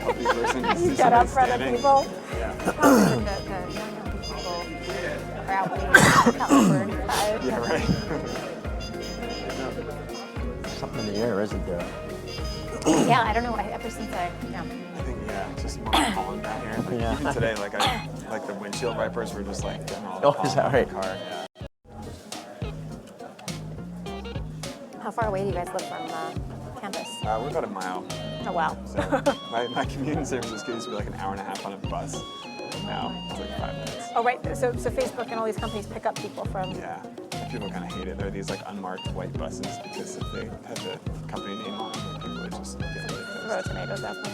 You get up for other people. Yeah. Probably the young people are out when you're Yeah, right. Something in the air, isn't there? Yeah, I don't know. Ever since I think, it's just more pollen down here. Like, Yeah. Even today, like the windshield wipers were just like getting all the Oh, is that pollen in the right? car. Yeah. How far away do you guys live from campus? We're about a mile. Oh, wow. So my commute in San Francisco used to be like an hour and a half on a bus. Now it's like 5 minutes. Oh, right. So Facebook and all these companies pick up people from... Yeah. And people kind of hate it. There are these like unmarked white buses because if they had the company name on them, people would just get really pissed. Throw tomatoes at them.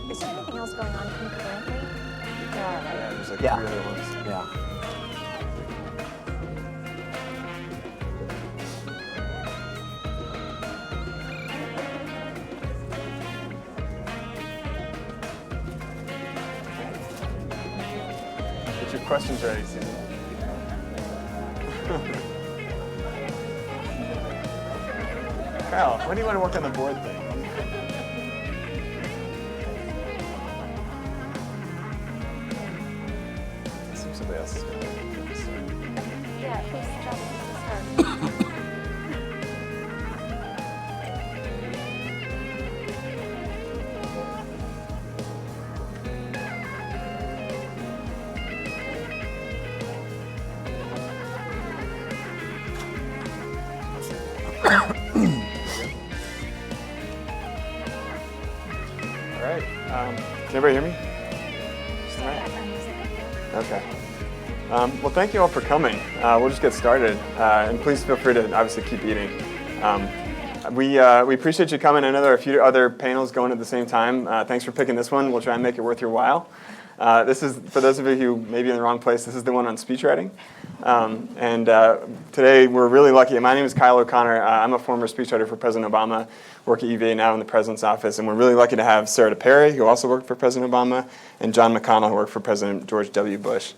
Is there anything else going on concurrently? There are, right? Yeah, there's like Yeah. 3 other ones. Yeah. Get your questions ready, Susan. Kyle, when do you want to work on the board thing? Somebody else is going to do this. Yeah, whose job is it to start? All right. Can everybody hear me? All right. Okay. Well, thank you all for coming. We'll just get started, and please feel free to obviously keep eating. We appreciate you coming. I know there are a few other panels going at the same time. Thanks for picking this one. We'll try and make it worth your while. This is, for those of you who may be in the wrong place, this is the one on speechwriting. And today we're really lucky. My name is Kyle O'Connor. I'm a former speechwriter for President Obama. Work at UVA now in the President's office. And we're really lucky to have Sarah DePerry, who also worked for President Obama, and John McConnell, who worked for President George W. Bush.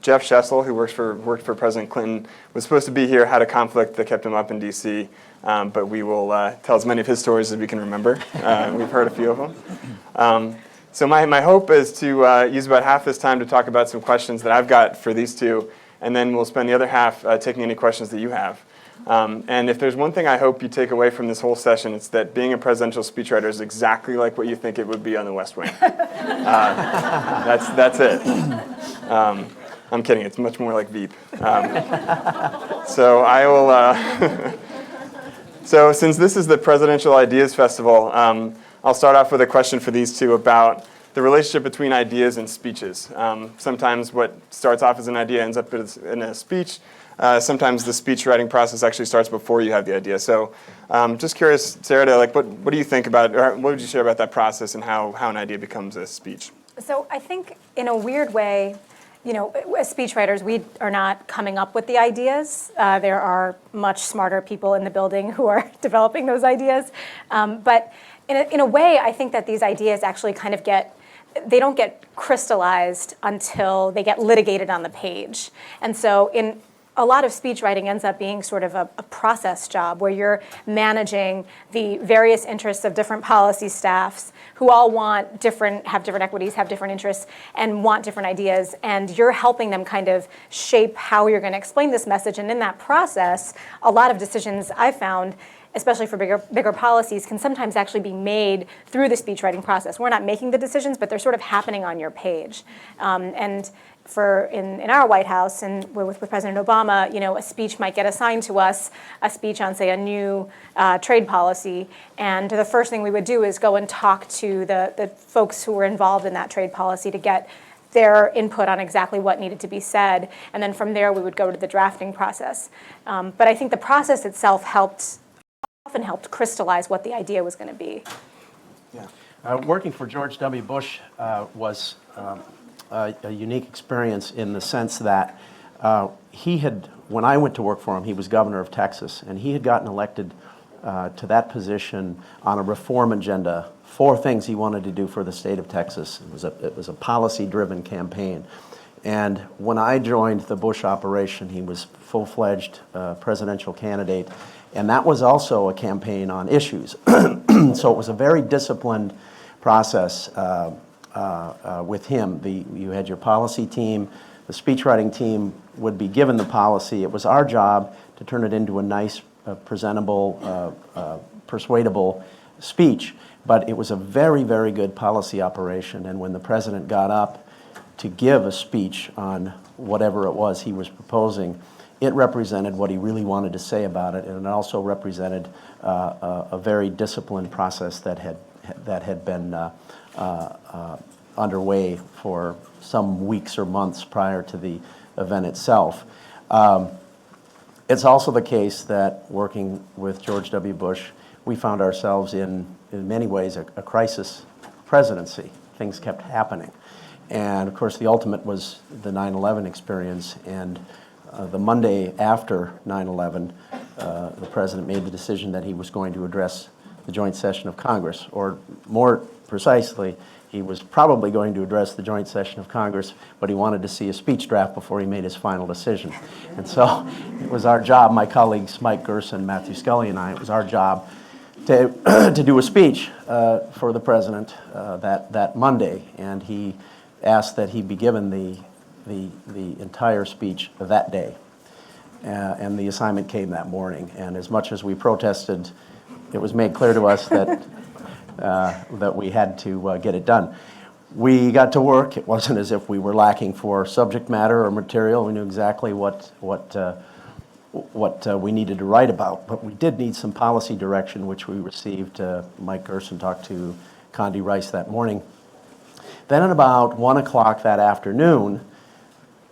Jeff Shessel, who worked for President Clinton, was supposed to be here, had a conflict that kept him up in D.C., but we will tell as many of his stories as we can remember. We've heard a few of them. So my hope is to use about half this time to talk about some questions that I've got for these two, and then we'll spend the other half taking any questions that you have. And if there's one thing I hope you take away from this whole session, it's that being a presidential speechwriter is exactly like what you think it would be on the West Wing. That's it. I'm kidding. It's much more like Veep. So I will. So since this is the Presidential Ideas Festival, I'll start off with a question for these two about the relationship between ideas and speeches. Sometimes what starts off as an idea ends up in a speech. Sometimes the speech writing process actually starts before you have the idea. So just curious, Sarah, what do you think about, or what would you share about that process and how an idea becomes a speech? So I think in a weird way, as speechwriters, we are not coming up with the ideas. There are much smarter people in the building who are developing those ideas. But in a way, I think that these ideas actually kind of they don't get crystallized until they get litigated on the page. And so in a lot of speech writing ends up being sort of a process job where you're managing the various interests of different policy staffs who all have different equities, have different interests, and want different ideas. And you're helping them kind of shape how you're going to explain this message. And in that process, a lot of decisions I've found, especially for bigger policies, can sometimes actually be made through the speech writing process. We're not making the decisions, but they're sort of happening on your page. And in our White House and with President Obama, a speech might get assigned to us, a speech on, say, a new trade policy, and the first thing we would do is go and talk to the folks who were involved in that trade policy to get their input on exactly what needed to be said, and then from there we would go to the drafting process. But I think the process itself often helped crystallize what the idea was going to be. Yeah. Working for George W. Bush was a unique experience in the sense that when I went to work for him, he was governor of Texas, and he had gotten elected to that position on a reform agenda, 4 things he wanted to do for the state of Texas. It was a policy-driven campaign. And when I joined the Bush operation, he was full-fledged presidential candidate, and that was also a campaign on issues. So it was a very disciplined process with him. You had your policy team, the speechwriting team would be given the policy. It was our job to turn it into a nice, presentable, persuadable speech. But it was a very, very good policy operation, and when the president got up to give a speech on whatever it was he was proposing, it represented what he really wanted to say about it, and it also represented a very disciplined process that had been underway for some weeks or months prior to the event itself. It's also the case that working with George W. Bush, we found ourselves in many ways, a crisis presidency. Things kept happening. And of course, the ultimate was the 9/11 experience. And the Monday after 9/11, the president made the decision that he was going to address the joint session of Congress, or more precisely, he was probably going to address the joint session of Congress, but he wanted to see a speech draft before he made his final decision. And so it was our job, my colleagues Mike Gerson, Matthew Scully, and I, it was our job to do a speech for the president that Monday, and he asked that he be given the entire speech that day. And the assignment came that morning, and as much as we protested, it was made clear to us that that we had to get it done. We got to work. It wasn't as if we were lacking for subject matter or material. We knew exactly what we needed to write about, but we did need some policy direction, which we received. Mike Gerson talked to Condi Rice that morning. Then at about 1 o'clock that afternoon,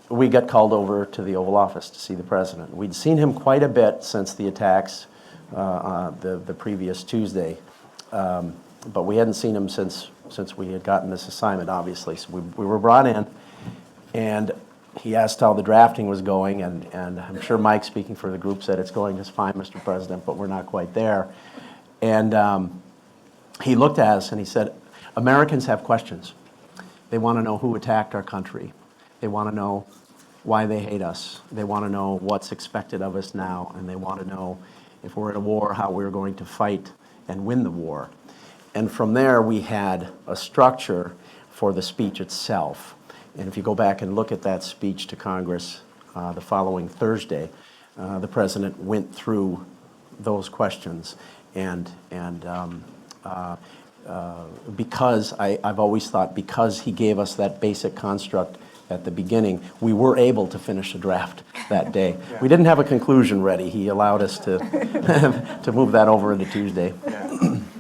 we got called over to the Oval Office to see the president. We'd seen him quite a bit since the attacks the previous Tuesday, but we hadn't seen him since we had gotten this assignment, obviously. So we were brought in, and he asked how the drafting was going, and I'm sure Mike, speaking for the group, said, "It's going just fine, Mr. President, but we're not quite there." And he looked at us and he said, "Americans have questions. They want to know who attacked our country. They want to know why they hate us. They want to know what's expected of us now, and they want to know if we're in a war, how we're going to fight and win the war." And from there, we had a structure for the speech itself. And if you go back and look at that speech to Congress the following Thursday, the president went through those questions. And because I've always thought, because he gave us that basic construct at the beginning, we were able to finish the draft that day. Yeah. We didn't have a conclusion ready. He allowed us to to move that over into Tuesday. Yeah.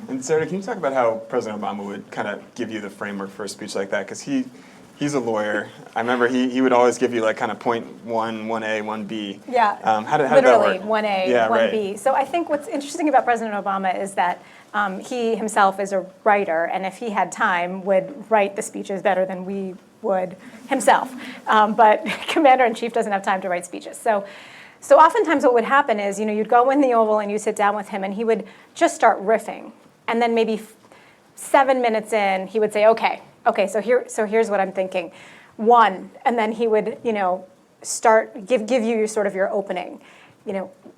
And Sarah, can you talk about how President Obama would kind of give you the framework for a speech like that? Because he's a lawyer. I remember he would always give you like kind of point 1A, 1B. Yeah, how did that work? Literally 1A, yeah, 1B. Right. So I think what's interesting about President Obama is that he himself is a writer, and if he had time, would write the speeches better than we would himself. But Commander-in-Chief doesn't have time to write speeches. So oftentimes what would happen is, you'd go in the Oval and you sit down with him, and he would just start riffing. And then maybe 7 minutes in, he would say, okay, so here's what I'm thinking. 1, and then he would, start, give you sort of your opening.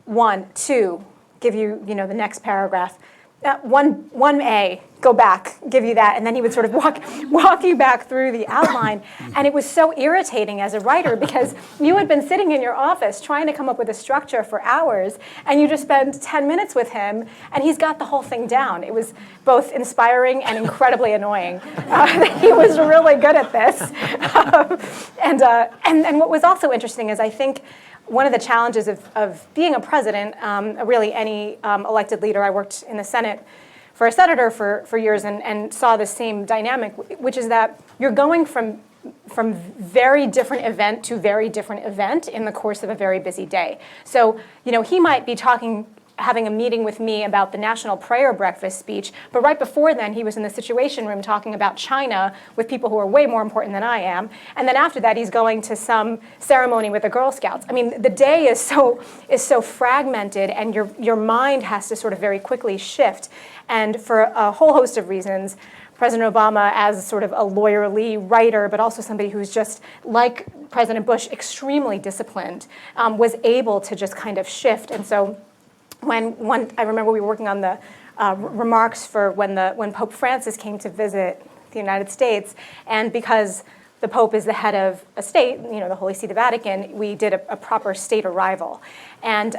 1, 2, give you, the next paragraph. 1A, go back, give you that, and then he would sort of walk you back through the outline. And it was so irritating as a writer, because you had been sitting in your office trying to come up with a structure for hours, and you just spend 10 minutes with him, and he's got the whole thing down. It was both inspiring and incredibly annoying. He was really good at this. And what was also interesting is, I think, one of the challenges of being a president, really any elected leader, I worked in the Senate for a senator for years and saw the same dynamic, which is that you're going from very different event to very different event in the course of a very busy day. So, he might be having a meeting with me about the National Prayer Breakfast speech, but right before then he was in the Situation Room talking about China with people who are way more important than I am, and then after that he's going to some ceremony with the Girl Scouts. I mean, the day is so fragmented, and your mind has to sort of very quickly shift. And for a whole host of reasons, President Obama, as sort of a lawyerly writer, but also somebody who's just like President Bush, extremely disciplined, was able to just kind of shift. And so I remember we were working on the remarks for when Pope Francis came to visit the United States, and because the Pope is the head of a state, the Holy See, the Vatican, we did a proper state arrival. And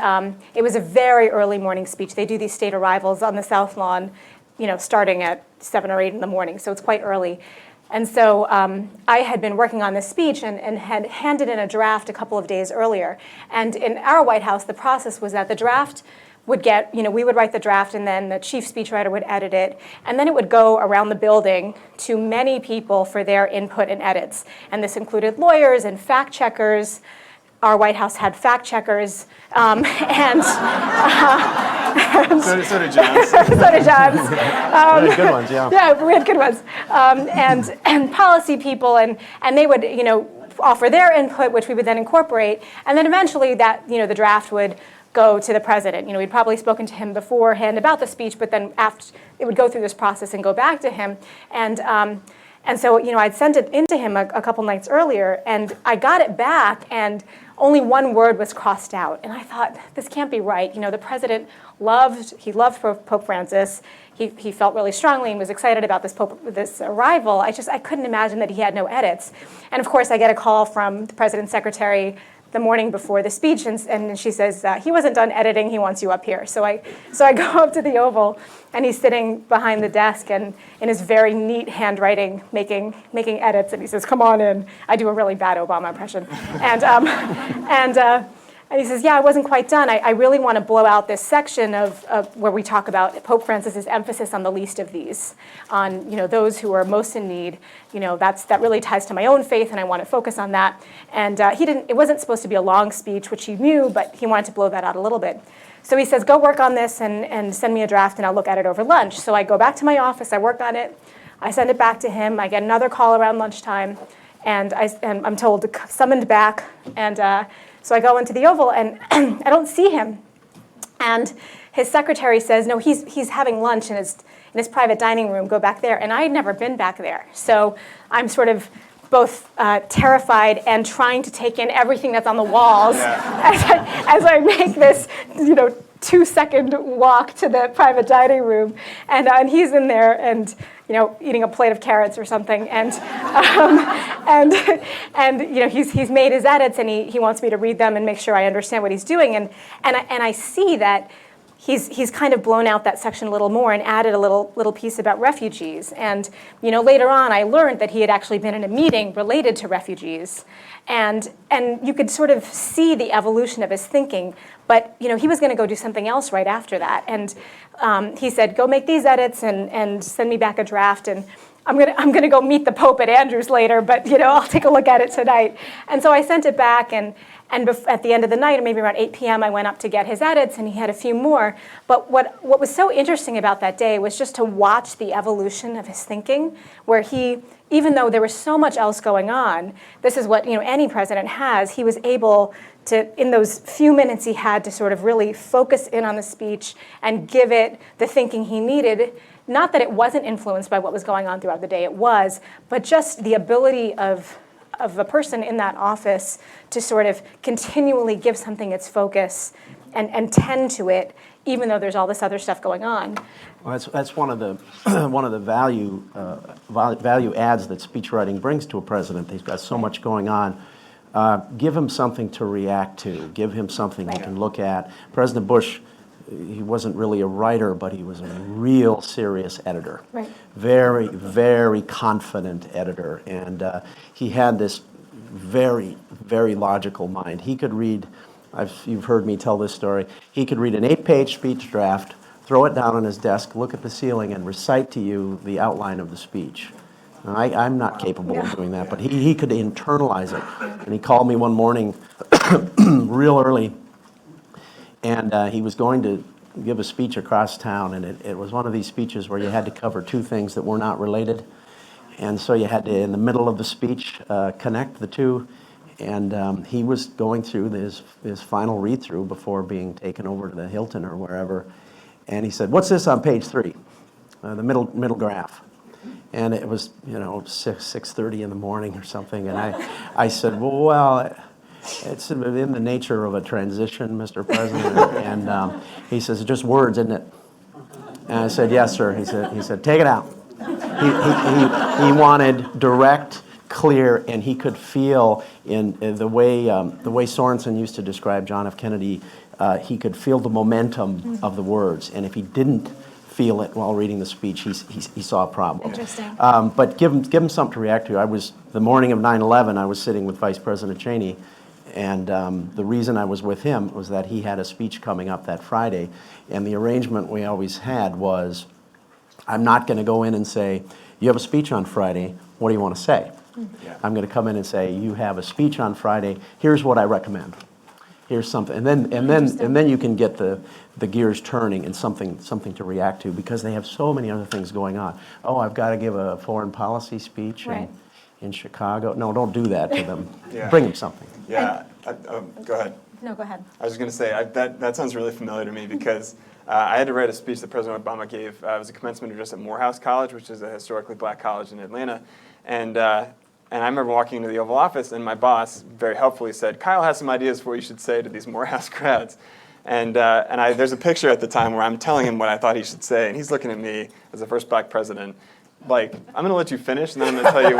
it was a very early morning speech. They do these state arrivals on the South Lawn, starting at 7 or 8 in the morning, so it's quite early. And so I had been working on this speech and had handed in a draft a couple of days earlier. And in our White House, the process was that the draft would get, we would write the draft, and then the chief speechwriter would edit it, and then it would go around the building to many people for their input and edits. And this included lawyers and fact checkers. Our White House had fact checkers, So did John's. So did John's. Really good ones, yeah. Yeah, we had good ones. And policy people, and they would, offer their input, which we would then incorporate, and then eventually that, the draft would go to the president. We'd probably spoken to him beforehand about the speech, but then after it would go through this process and go back to him. And so, I'd sent it into him a couple nights earlier, and I got it back, and only one word was crossed out. And I thought, this can't be right. The president loved Pope Francis. He felt really strongly and was excited about this arrival. I couldn't imagine that he had no edits. And of course, I get a call from the president's secretary the morning before the speech, and she says, he wasn't done editing, he wants you up here. So I go up to the Oval, and he's sitting behind the desk and in his very neat handwriting making edits, and he says, come on in. I do a really bad Obama impression. And he says, yeah, I wasn't quite done. I really want to blow out this section of where we talk about Pope Francis's emphasis on the least of these, on those who are most in need. That really ties to my own faith, and I want to focus on that. And it wasn't supposed to be a long speech, which he knew, but he wanted to blow that out a little bit. So he says, go work on this and send me a draft, and I'll look at it over lunch. So I go back to my office, I work on it, I send it back to him, I get another call around lunchtime, and I'm told to summoned back, and so I go into the Oval, and I don't see him. And his secretary says, no, he's having lunch in his private dining room, go back there. And I had never been back there. So I'm sort of both terrified and trying to take in everything that's on the walls as I make this, 2-second walk to the private dining room. And he's in there and, eating a plate of carrots or something. And he's made his edits, and he wants me to read them and make sure I understand what he's doing. And I see that he's kind of blown out that section a little more and added a little piece about refugees. And later on, I learned that he had actually been in a meeting related to refugees, and you could sort of see the evolution of his thinking. But he was going to go do something else right after that, and he said, "Go make these edits and send me back a draft." And I'm gonna go meet the Pope at Andrews later, but I'll take a look at it tonight. And so I sent it back, and at the end of the night, or maybe around 8 p.m., I went up to get his edits, and he had a few more. But what was so interesting about that day was just to watch the evolution of his thinking, where he, even though there was so much else going on, this is what any president has, he was able to, in those few minutes he had, to sort of really focus in on the speech and give it the thinking he needed. Not that it wasn't influenced by what was going on throughout the day, it was, but just the ability of a person in that office to sort of continually give something its focus and tend to it, even though there's all this other stuff going on. Well, that's one of the value adds that speechwriting brings to a president. He's got so much going on. Give him something to react to. Give him something he can look at. President Bush, he wasn't really a writer, but he was a real serious editor. Right. Very, very confident editor. And he had this very, very logical mind. He could read, you've heard me tell this story, he could read an 8-page speech draft, throw it down on his desk, look at the ceiling, and recite to you the outline of the speech. Now, I'm not capable of doing that, but he could internalize it. And he called me one morning real early, and he was going to give a speech across town, and it was one of these speeches where you had to cover two things that were not related. And so you had to, in the middle of the speech, connect the two. And he was going through his final read-through before being taken over to the Hilton or wherever. And he said, "What's this on page 3? The middle graph." And it was, 6:30 in the morning or something. And I said, well, it's in the nature of a transition, Mr. President. And he says, just words, isn't it? And I said, yes, sir. He said, take it out. He wanted direct, clear, and he could feel in the way Sorensen used to describe John F. Kennedy, he could feel the momentum of the words. And if he didn't feel it while reading the speech, he saw a problem. Interesting. But give him something to react to. The morning of 9/11, I was sitting with Vice President Cheney, and the reason I was with him was that he had a speech coming up that Friday, and the arrangement we always had was, I'm not going to go in and say, you have a speech on Friday, what do you want to say? Yeah. I'm going to come in and say, you have a speech on Friday, here's what I recommend. Here's something, and then you can get the gears turning and something to react to, because they have so many other things going on. Oh, I've got to give a foreign policy speech in Chicago. No, don't do that to them. Yeah. Bring them something. Yeah. Go ahead. No, go ahead. I was going to say, that sounds really familiar to me, because I had to write a speech that President Obama gave. It was a commencement address at Morehouse College, which is a historically black college in Atlanta. And I remember walking into the Oval Office, and my boss very helpfully said, Kyle has some ideas for what you should say to these Morehouse crowds. And there's a picture at the time where I'm telling him what I thought he should say, and he's looking at me as the first black president, like, I'm going to let you finish, and then I'm going to tell you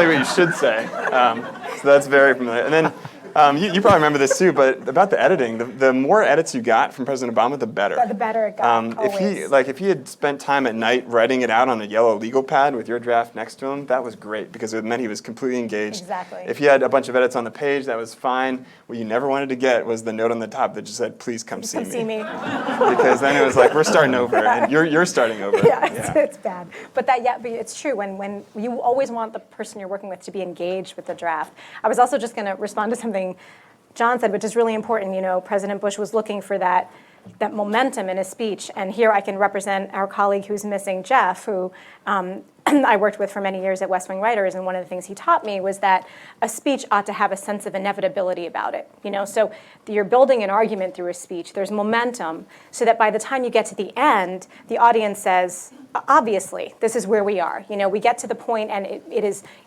what you should say. So that's very familiar. And then you probably remember this too, but about the editing, the more edits you got from President Obama, the better. The better it got, always. If he had spent time at night writing it out on a yellow legal pad with your draft next to him, that was great, because it meant he was completely engaged. Exactly. If he had a bunch of edits on the page, that was fine. What you never wanted to get was the note on the top that just said, please come see me. Because then it was like, we're starting over, and you're starting over. Yeah, it's bad. But but it's true, when you always want the person you're working with to be engaged with the draft. I was also just going to respond to something John said, which is really important. President Bush was looking for that momentum in his speech, and here I can represent our colleague who's missing, Jeff, who I worked with for many years at West Wing Writers, and one of the things he taught me was that a speech ought to have a sense of inevitability about it. So you're building an argument through a speech. There's momentum, so that by the time you get to the end, the audience says, obviously, this is where we are. We get to the point, and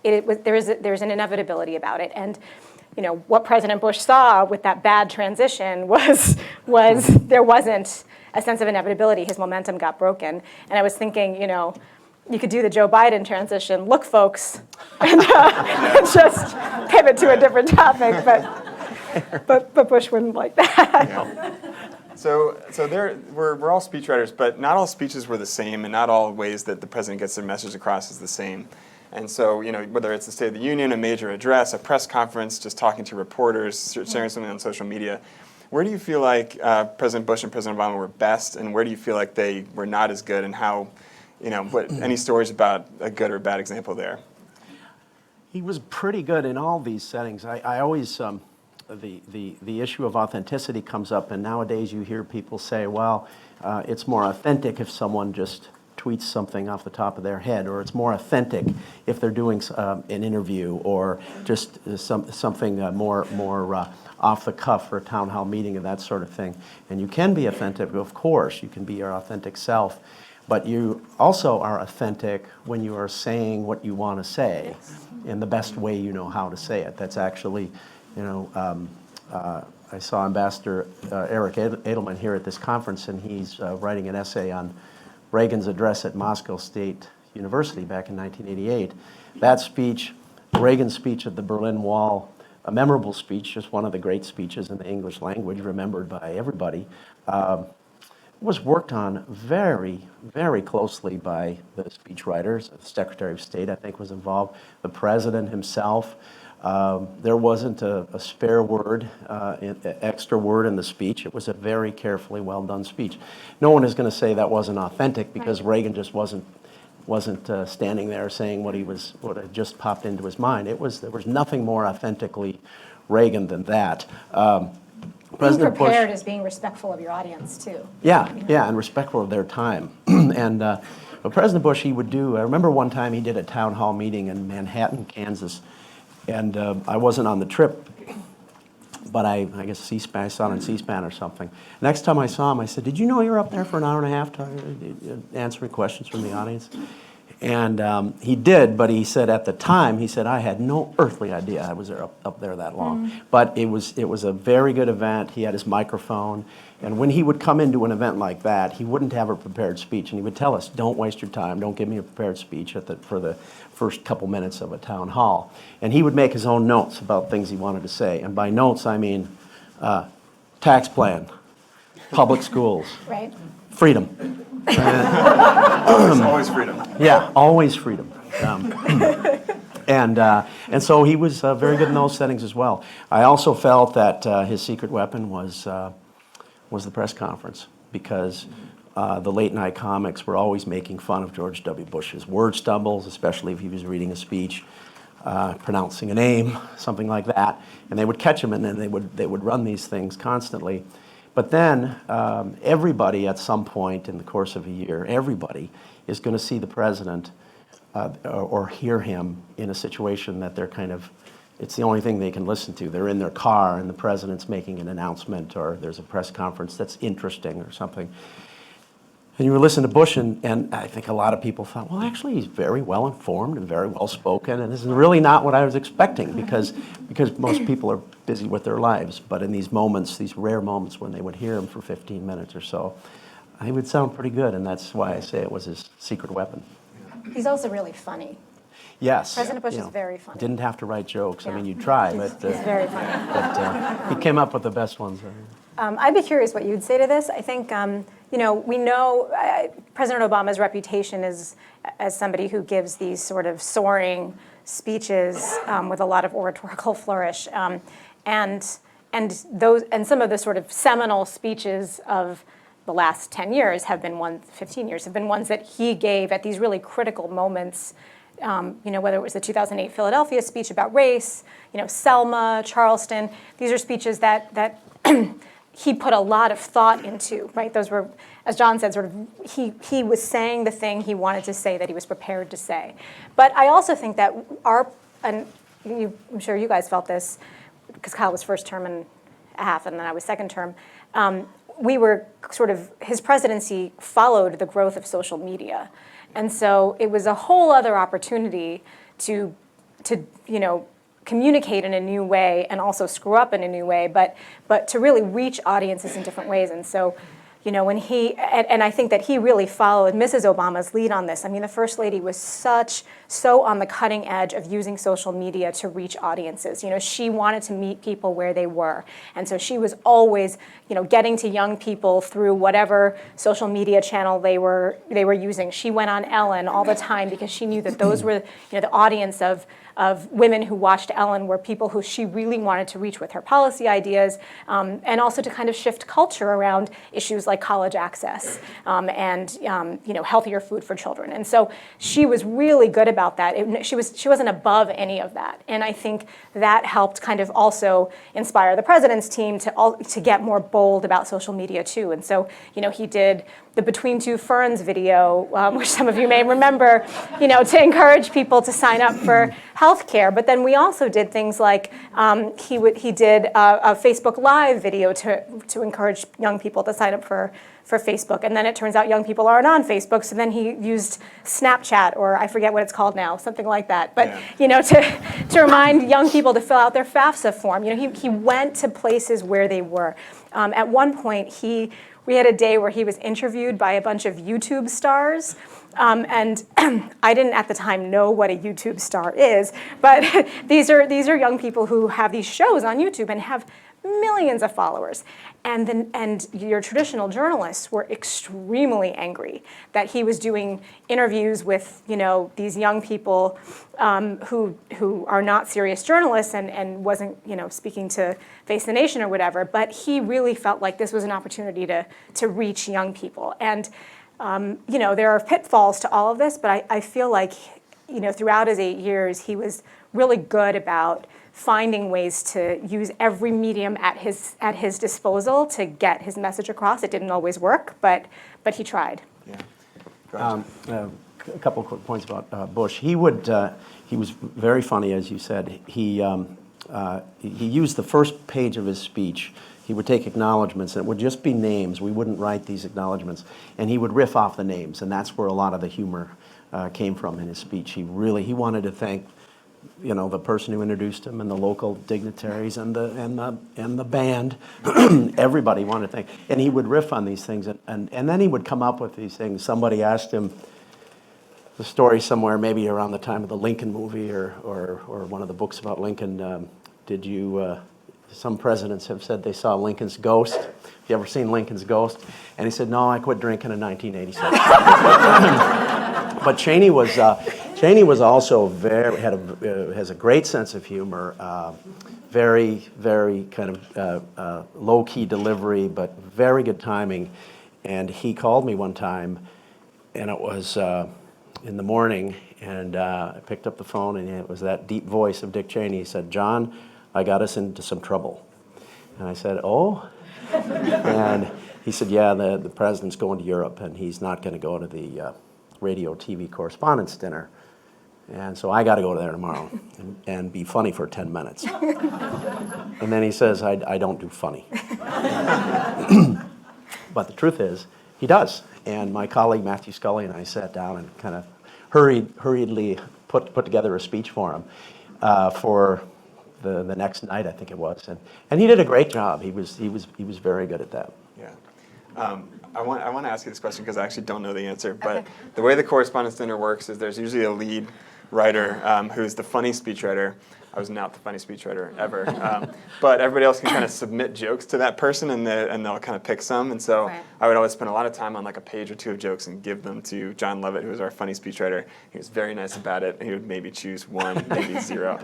there's an inevitability about it. And what President Bush saw with that bad transition was there wasn't a sense of inevitability. His momentum got broken. And I was thinking, you could do the Joe Biden transition. Look, folks, and just pivot to a different topic. But Bush wouldn't like that. Yeah. So we're all speechwriters, but not all speeches were the same, and not all ways that the president gets their message across is the same. And so, whether it's the State of the Union, a major address, a press conference, just talking to reporters, sharing something on social media, where do you feel like President Bush and President Obama were best, and where do you feel like they were not as good, and how, any stories about a good or bad example there? He was pretty good in all these settings. I always, the issue of authenticity comes up, and nowadays you hear people say, well, it's more authentic if someone just tweets something off the top of their head, or it's more authentic if they're doing an interview, or just something more off the cuff for a town hall meeting and that sort of thing. And you can be authentic, of course, you can be your authentic self, but you also are authentic when you are saying what you want to say in the best way you know how to say it. That's actually, I saw Ambassador Eric Edelman here at this conference, and he's writing an essay on Reagan's address at Moscow State University back in 1988. That speech, Reagan's speech at the Berlin Wall, a memorable speech, just one of the great speeches in the English language, remembered by everybody, was worked on very, very closely by the speechwriters. The Secretary of State, I think, was involved, the President himself. There wasn't a spare word, extra word in the speech. It was a very carefully well done speech. No one is going to say that wasn't authentic, because Reagan just wasn't standing there saying what had just popped into his mind. There was nothing more authentically Reagan than that. President Being prepared Bush, is being respectful of your audience too. Yeah, and respectful of their time. And but President Bush, he would do. I remember one time he did a town hall meeting in Manhattan, Kansas. And I wasn't on the trip, but I guess C-SPAN, I saw it on C-SPAN or something. Next time I saw him, I said, "Did you know you were up there for an hour and a half answering questions from the audience?" And he did, but he said at the time, he said, "I had no earthly idea I was there up there that long." But it was a very good event. He had his microphone, and when he would come into an event like that, he wouldn't have a prepared speech, and he would tell us, "Don't waste your time. Don't give me a prepared speech for the first couple minutes of a town hall." And he would make his own notes about things he wanted to say, and by notes I mean tax plan, public schools, Right. freedom. Always freedom. Yeah, always freedom. And so he was very good in those settings as well. I also felt that his secret weapon was the press conference, because the late night comics were always making fun of George W. Bush's word stumbles, especially if he was reading a speech, pronouncing a name, something like that, and they would catch him, and then they would run these things constantly. But then everybody at some point in the course of a year, everybody is going to see the president or hear him in a situation that they're kind of, it's the only thing they can listen to. They're in their car and the president's making an announcement, or there's a press conference that's interesting or something. And you were listening to Bush, and I think a lot of people thought, well, actually, he's very well informed and very well spoken, and this is really not what I was expecting, because most people are busy with their lives. But in these moments, these rare moments when they would hear him for 15 minutes or so, he would sound pretty good, and that's why I say it was his secret weapon. He's also really funny. Yes. President Bush is very funny. Didn't have to write jokes. I Yeah. mean, you try, He's but very funny. he came up with the best ones. I'd be curious what you'd say to this. I think, we know President Obama's reputation is as somebody who gives these sort of soaring speeches with a lot of oratorical flourish, and some of the sort of seminal speeches of the last 10 years have been 15 years have been ones that he gave at these really critical moments. Whether it was the 2008 Philadelphia speech about race, Selma, Charleston. These are speeches that he put a lot of thought into, right? Those were, as John said, sort of, he was saying the thing he wanted to say that he was prepared to say. But I also think that I'm sure you guys felt this, because Kyle was first term and a half, and then I was second term. We were sort of, his presidency followed the growth of social media. And so it was a whole other opportunity to communicate in a new way and also screw up in a new way, but to really reach audiences in different ways. And so, when and I think that he really followed Mrs. Obama's lead on this. I mean, the First Lady was so on the cutting edge of using social media to reach audiences. She wanted to meet people where they were. And so she was always, getting to young people through whatever social media channel they were using. She went on Ellen all the time because she knew that those were, the audience of women who watched Ellen were people who she really wanted to reach with her policy ideas, and also to kind of shift culture around issues like college access and healthier food for children. And so she was really good about that. She wasn't above any of that. And I think that helped kind of also inspire the president's team to get more bold about social media too. And so he did the Between Two Ferns video, which some of you may remember, to encourage people to sign up for health care. But then we also did things like he did a Facebook Live video to encourage young people to sign up for Facebook. And then it turns out young people aren't on Facebook, so then he used Snapchat, or I forget what it's called now, something like that. But to remind young people to fill out their FAFSA form. He went to places where they were. At one point, we had a day where he was interviewed by a bunch of YouTube stars, and I didn't at the time know what a YouTube star is, but these are young people who have these shows on YouTube and have millions of followers. And your traditional journalists were extremely angry that he was doing interviews with these young people who are not serious journalists and wasn't speaking to Face the Nation or whatever. But he really felt like this was an opportunity to reach young people. And there are pitfalls to all of this, but I feel like throughout his 8 years he was really good about finding ways to use every medium at his disposal to get his message across. It didn't always work, but he tried. Yeah. A couple of quick points about Bush. He was very funny, as you said. He he used the first page of his speech. He would take acknowledgments, and it would just be names. We wouldn't write these acknowledgments. And he would riff off the names, and that's where a lot of the humor came from in his speech. He wanted to thank, the person who introduced him and the local dignitaries and the band. Everybody wanted to thank. And he would riff on these things, and then he would come up with these things. Somebody asked him the story somewhere, maybe around the time of the Lincoln movie or one of the books about Lincoln. Some presidents have said they saw Lincoln's ghost. Have you ever seen Lincoln's ghost? And he said, no, I quit drinking in 1986. But Cheney was also has a great sense of humor, very, very kind of low-key delivery, but very good timing. And he called me one time, and it was in the morning, and I picked up the phone, and it was that deep voice of Dick Cheney. He said, John, I got us into some trouble. And I said, oh? And he said, yeah, the president's going to Europe, and he's not going to go to the radio TV correspondence dinner. And so I got to go there tomorrow and be funny for 10 minutes. And then he says, I don't do funny. But the truth is, he does. And my colleague Matthew Scully and I sat down and kind of hurriedly put together a speech for him for the next night, I think it was, and he did a great job. He was very good at that. Yeah, I want to ask you this question because I actually don't know the answer. But the way the correspondence dinner works is there's usually a lead writer who's the funny speechwriter. I was not the funny speechwriter ever, but everybody else can kind of submit jokes to that person, and they'll kind of pick some. And so I would always spend a lot of time on like a page or two of jokes and give them to John Levitt, who was our funny speechwriter. He was very nice about it. He would maybe choose one, maybe zero.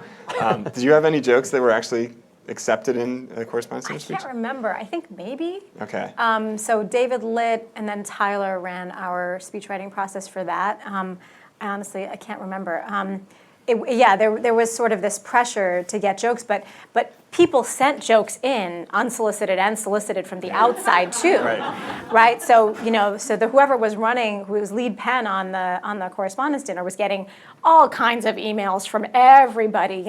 Did you have any jokes that were actually accepted in the correspondence dinner speech? I can't remember. I think maybe. Okay. So David Litt and then Tyler ran our speechwriting process for that. I can't remember. There was sort of this pressure to get jokes, but people sent jokes in unsolicited and solicited from the outside too, right? So whoever was running, who was lead pen on the correspondence dinner, was getting all kinds of emails from everybody,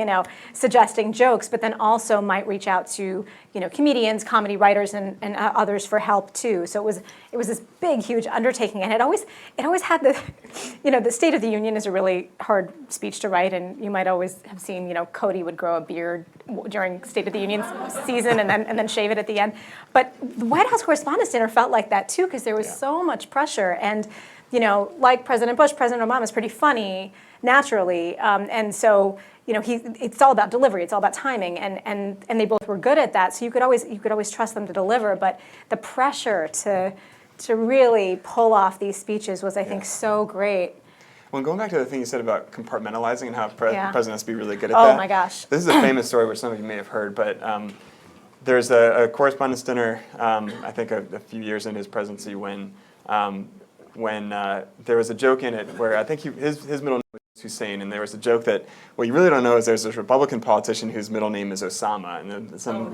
suggesting jokes, but then also might reach out to comedians, comedy writers, and others for help too. So it was this big, huge undertaking, and it always had the State of the Union is a really hard speech to write, and you might always have seen Cody would grow a beard during State of the Union season and then shave it at the end. But the White House Correspondents' Dinner felt like that too, because there was so much pressure, and like President Bush, President Obama is pretty funny naturally, and so it's all about delivery, it's all about timing, and they both were good at that. So you could always trust them to deliver, but the pressure to really pull off these speeches was, I think, so great. Well, going back to the thing you said about compartmentalizing and how the president has to be really good at that. Oh my gosh. This is a famous story which some of you may have heard, but there's a correspondence dinner, I think a few years in his presidency when there was a joke in it where I think his middle name was Hussein, and there was a joke that what you really don't know is there's this Republican politician whose middle name is Osama, and there's some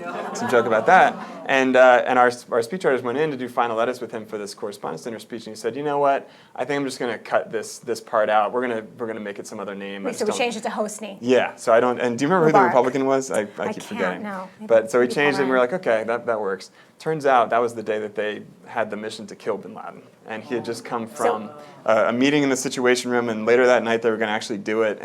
joke about that. And our speechwriters went in to do final edits with him for this correspondence dinner speech, and he said, you know what, I think I'm just going to cut this part out. We're gonna make it some other name. Wait, so we changed it to Hosni. Yeah. So I don't. And do you remember who the Republican was? I keep forgetting. No. But so we changed it, and we were like, okay, that works. Turns out that was the day that they had the mission to kill bin Laden, and he had just come from a meeting in the Situation Room, and later that night they were going to actually do it,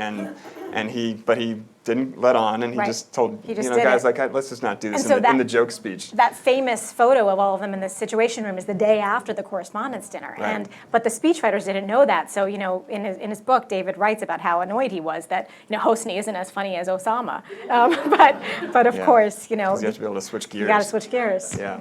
but he didn't let on, and he just told guys like, let's just not do this in the joke speech. That famous photo of all of them in the Situation Room is the day after the correspondence dinner, but the speechwriters didn't know that. So in his book, David writes about how annoyed he was that Hosni isn't as funny as Osama, but of course you have to be able to switch gears. You got to switch gears. Yeah.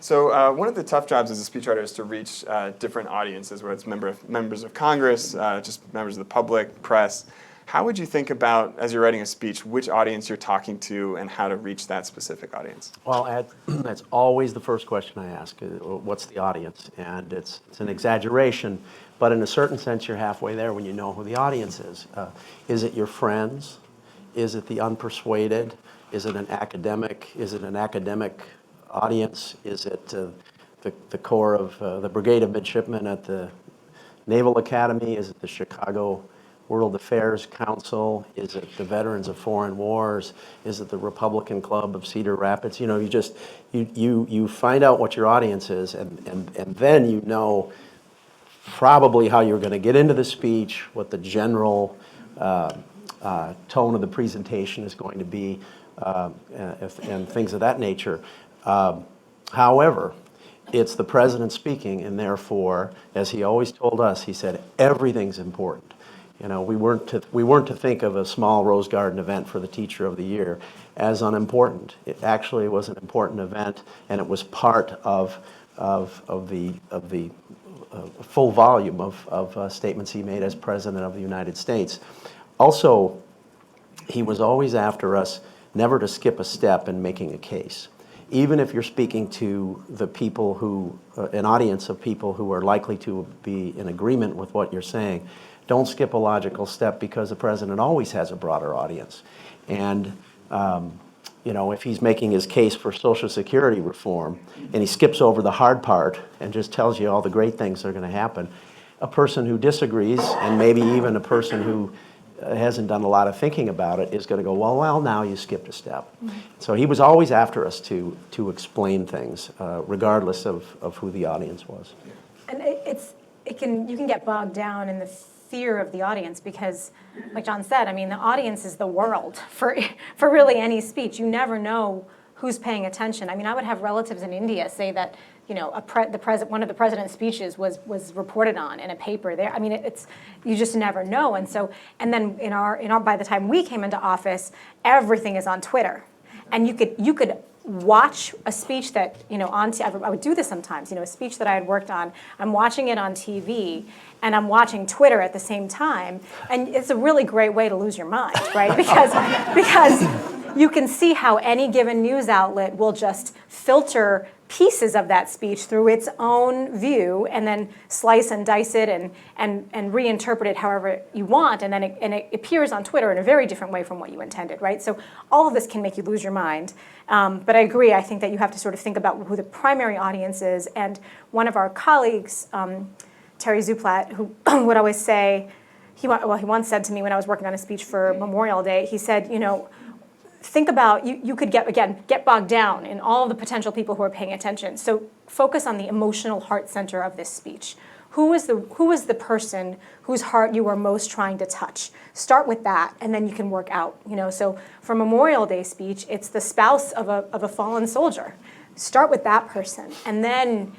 So one of the tough jobs as a speechwriter is to reach different audiences, whether it's members of Congress, just members of the public, press. How would you think about, as you're writing a speech, which audience you're talking to and how to reach that specific audience? Well, that's always the first question I ask, what's the audience? And it's an exaggeration, but in a certain sense you're halfway there when you know who the audience is. Is it your friends? Is it the unpersuaded? Is it an academic? Is it an academic audience? Is it the core of the Brigade of Midshipmen at the Naval Academy? Is it the Chicago World Affairs Council? Is it the Veterans of Foreign Wars? Is it the Republican Club of Cedar Rapids? You know, you find out what your audience is, and then you know probably how you're going to get into the speech, what the general tone of the presentation is going to be, and things of that nature. However, it's the president speaking, and therefore, as he always told us, he said, everything's important. You know, we weren't to think of a small Rose Garden event for the Teacher of the Year as unimportant. It actually was an important event, and it was part of the full volume of statements he made as President of the United States. Also, he was always after us never to skip a step in making a case. Even if you're speaking to the people who, an audience of people who are likely to be in agreement with what you're saying, don't skip a logical step, because the president always has a broader audience. And you know, if he's making his case for Social Security reform and he skips over the hard part and just tells you all the great things that are going to happen, a person who disagrees, and maybe even a person who hasn't done a lot of thinking about it, is going to go, well, now you skipped a step. Mm-hmm. So he was always after us to explain things, regardless of who the audience was. And you can get bogged down in the fear of the audience, because, like John said, I mean, the audience is the world for really any speech. You never know who's paying attention. I mean, I would have relatives in India say that, you know, one of the president's speeches was reported on in a paper there. I mean, you just never know. And so, and then in our by the time we came into office, everything is on Twitter, and you could watch a speech that, you know, I would do this sometimes, you know, a speech that I had worked on, I'm watching it on TV, and I'm watching Twitter at the same time, and it's a really great way to lose your mind, right? Because you can see how any given news outlet will just filter pieces of that speech through its own view, and then slice and dice it and reinterpret it however you want, and then it appears on Twitter in a very different way from what you intended, right? So all of this can make you lose your mind. But I agree, I think that you have to sort of think about who the primary audience is. And one of our colleagues, Terry Zuplat, who would always say, he once said to me when I was working on a speech for Memorial Day, he said, you know, think about, you could get bogged down in all the potential people who are paying attention. So focus on the emotional heart center of this speech. Who is the person whose heart you are most trying to touch? Start with that, and then you can work out. You know, so for Memorial Day speech, it's the spouse of a fallen soldier. Start with that person, and then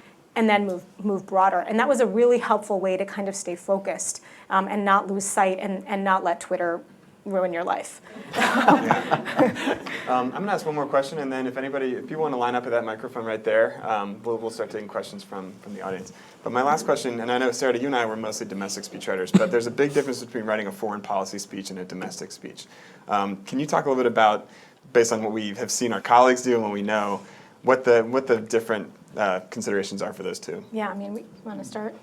move broader. And that was a really helpful way to kind of stay focused and not lose sight and not let Twitter ruin your life. I'm going to ask one more question, and then if people want to line up at that microphone right there, we'll start taking questions from the audience. But my last question, and I know, Sarah, you and I were mostly domestic speechwriters, but there's a big difference between writing a foreign policy speech and a domestic speech. Can you talk a little bit about, based on what we have seen our colleagues do and what we know, what the different considerations are for those two? Yeah, I mean, we want to start?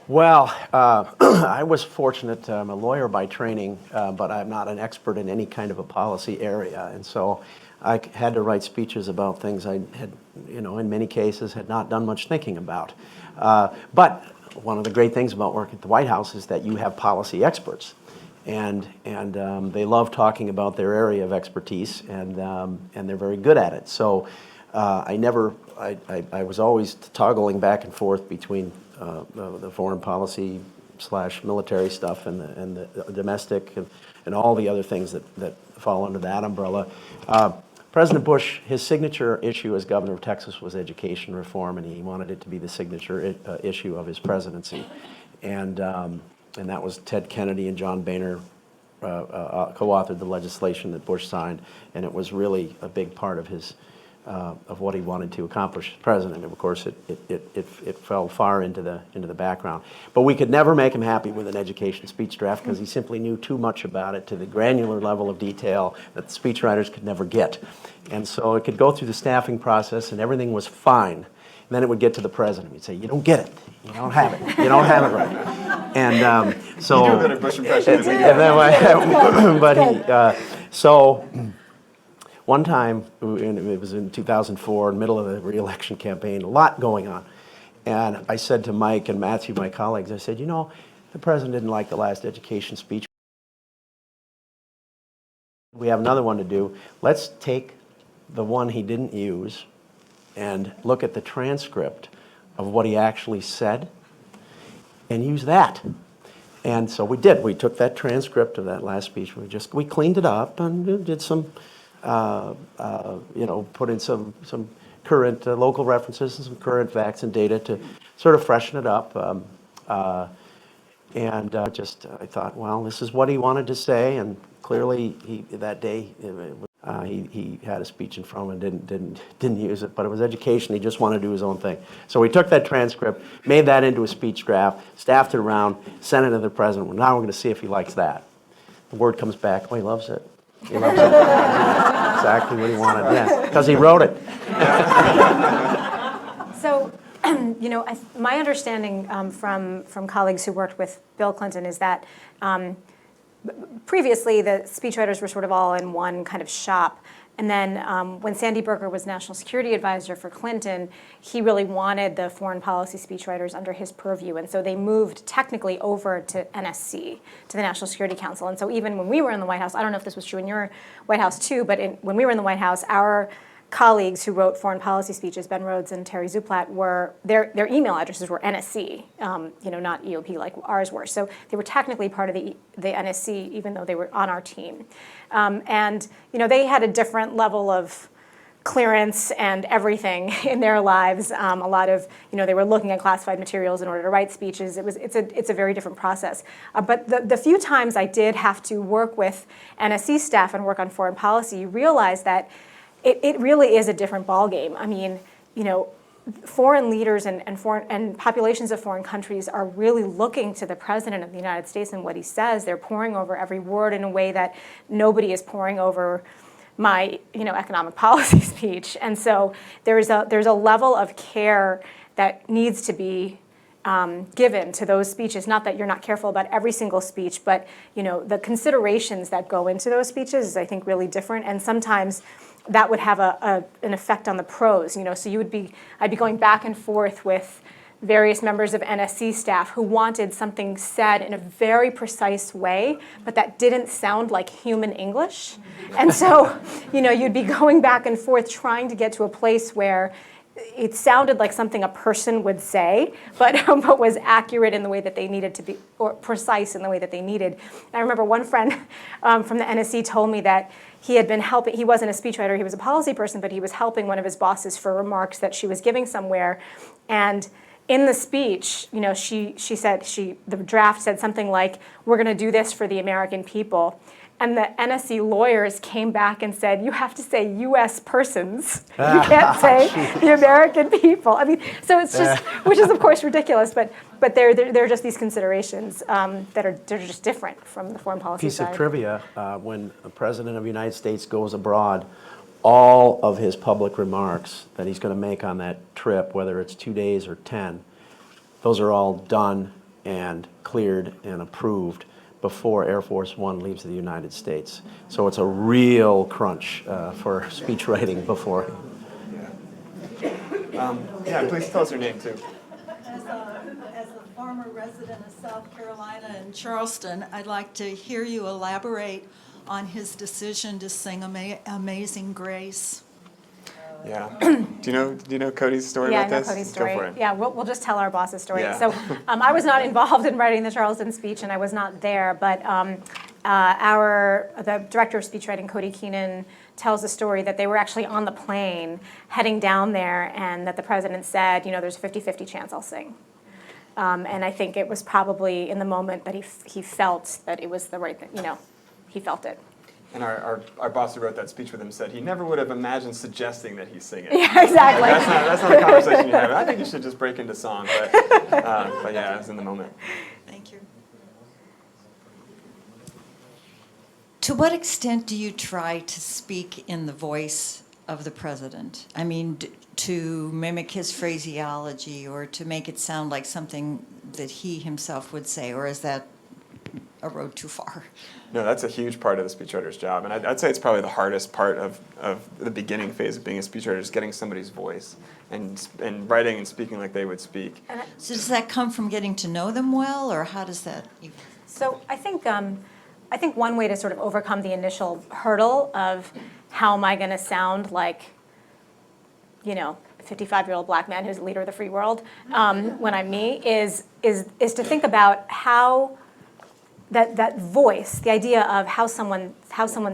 Well, I was fortunate. I'm a lawyer by training, but I'm not an expert in any kind of a policy area. And so I had to write speeches about things I had, you know, in many cases had not done much thinking about. But one of the great things about working at the White House is that you have policy experts. And they love talking about their area of expertise, and they're very good at it. So I was always toggling back and forth between the foreign policy / military stuff and the domestic and all the other things that fall under that umbrella. President Bush, his signature issue as governor of Texas was education reform, and he wanted it to be the signature issue of his presidency. And that was Ted Kennedy and John Boehner co-authored the legislation that Bush signed, and it was really a big part of his of what he wanted to accomplish as president. And of course, it fell far into the background. But we could never make him happy with an education speech draft, because he simply knew too much about it to the granular level of detail that the speechwriters could never get. And so it could go through the staffing process, and everything was fine. And then it would get to the president. He'd say, "You don't get it. You don't have it. You don't have it right." And so you do a better Bush impression. So one time, it was in 2004, in the middle of the re-election campaign, a lot going on. And I said to Mike and Matthew, my colleagues, I said, you know, the president didn't like the last education speech. We have another one to do. Let's take the one he didn't use and look at the transcript of what he actually said and use that. And so we did. We took that transcript of that last speech. We cleaned it up and did some, put in some current local references and some current facts and data to sort of freshen it up. I thought, well, this is what he wanted to say, and clearly that day he had a speech in front of him and didn't use it, but it was education. He just wanted to do his own thing. So we took that transcript, made that into a speech draft, staffed it around, sent it to the president. Well, now we're going to see if he likes that. The word comes back, oh, he loves it. He loves it. Exactly what he wanted, yeah, because he wrote it. So, my understanding from colleagues who worked with Bill Clinton is that previously the speechwriters were sort of all in one kind of shop. And then when Sandy Berger was National Security Advisor for Clinton, he really wanted the foreign policy speechwriters under his purview. And so they moved technically over to NSC, to the National Security Council. And so even when we were in the White House, I don't know if this was true in your White House too, but when we were in the White House, our colleagues who wrote foreign policy speeches, Ben Rhodes and Terry Zuplat, their email addresses were NSC, not EOP like ours were. So they were technically part of the NSC, even though they were on our team. They had a different level of clearance and everything in their lives. A lot of, they were looking at classified materials in order to write speeches. It's a very different process. But the few times I did have to work with NSC staff and work on foreign policy, you realize that it really is a different ballgame. I mean, foreign leaders and populations of foreign countries are really looking to the President of the United States and what he says. They're poring over every word in a way that nobody is poring over my economic policy speech. And so there's a level of care that needs to be given to those speeches. Not that you're not careful about every single speech, but the considerations that go into those speeches is, I think, really different. And sometimes that would have an effect on the prose. So I'd be going back and forth with various members of NSC staff who wanted something said in a very precise way, but that didn't sound like human English. And so, you'd be going back and forth trying to get to a place where it sounded like something a person would say, but was accurate in the way that they needed to be, or precise in the way that they needed. And I remember one friend from the NSC told me that he had been helping, he wasn't a speechwriter, he was a policy person, but he was helping one of his bosses for remarks that she was giving somewhere. And in the speech, she said, the draft said something like, "We're going to do this for the American people." And the NSC lawyers came back and said, "You have to say U.S. persons. You can't say the American people." I mean, so it's just, which is of course ridiculous, but there are just these considerations they're just different from the foreign policy Piece side. of trivia: when the President of the United States goes abroad, all of his public remarks that he's going to make on that trip, whether it's 2 days or 10, those are all done and cleared and approved before Air Force One leaves the United States. So it's a real crunch for speech writing before. Please tell us your name too. As a former resident of South Carolina and Charleston, I'd like to hear you elaborate on his decision to sing Amazing Grace. Yeah. Do you know Cody's story Yeah, about this? I know Cody's story. Go for it. Yeah, we'll just tell our boss's story. Yeah. So I was not involved in writing the Charleston speech, and I was not there, but the director of speechwriting, Cody Keenan, tells the story that they were actually on the plane heading down there, and that the president said, there's a 50-50 chance I'll sing. And I think it was probably in the moment that he felt that it was the right thing, he felt it. And our boss who wrote that speech with him said he never would have imagined suggesting that he sing it. Yeah, exactly. Like, that's not a conversation you have. I think you should just break into song. But yeah, it was in the moment. Thank you. To what extent do you try to speak in the voice of the president? I mean, to mimic his phraseology or to make it sound like something that he himself would say, or is that a road too far. No, that's a huge part of the speechwriter's job, and I'd say it's probably the hardest part of the beginning phase of being a speechwriter is getting somebody's voice and writing and speaking like they would speak. So does that come from getting to know them well, or how does that? So I think one way to sort of overcome the initial hurdle of how am I going to sound like, you know, a 55-year-old black man who's the leader of the free world when I'm me is to think about how that voice, the idea of how someone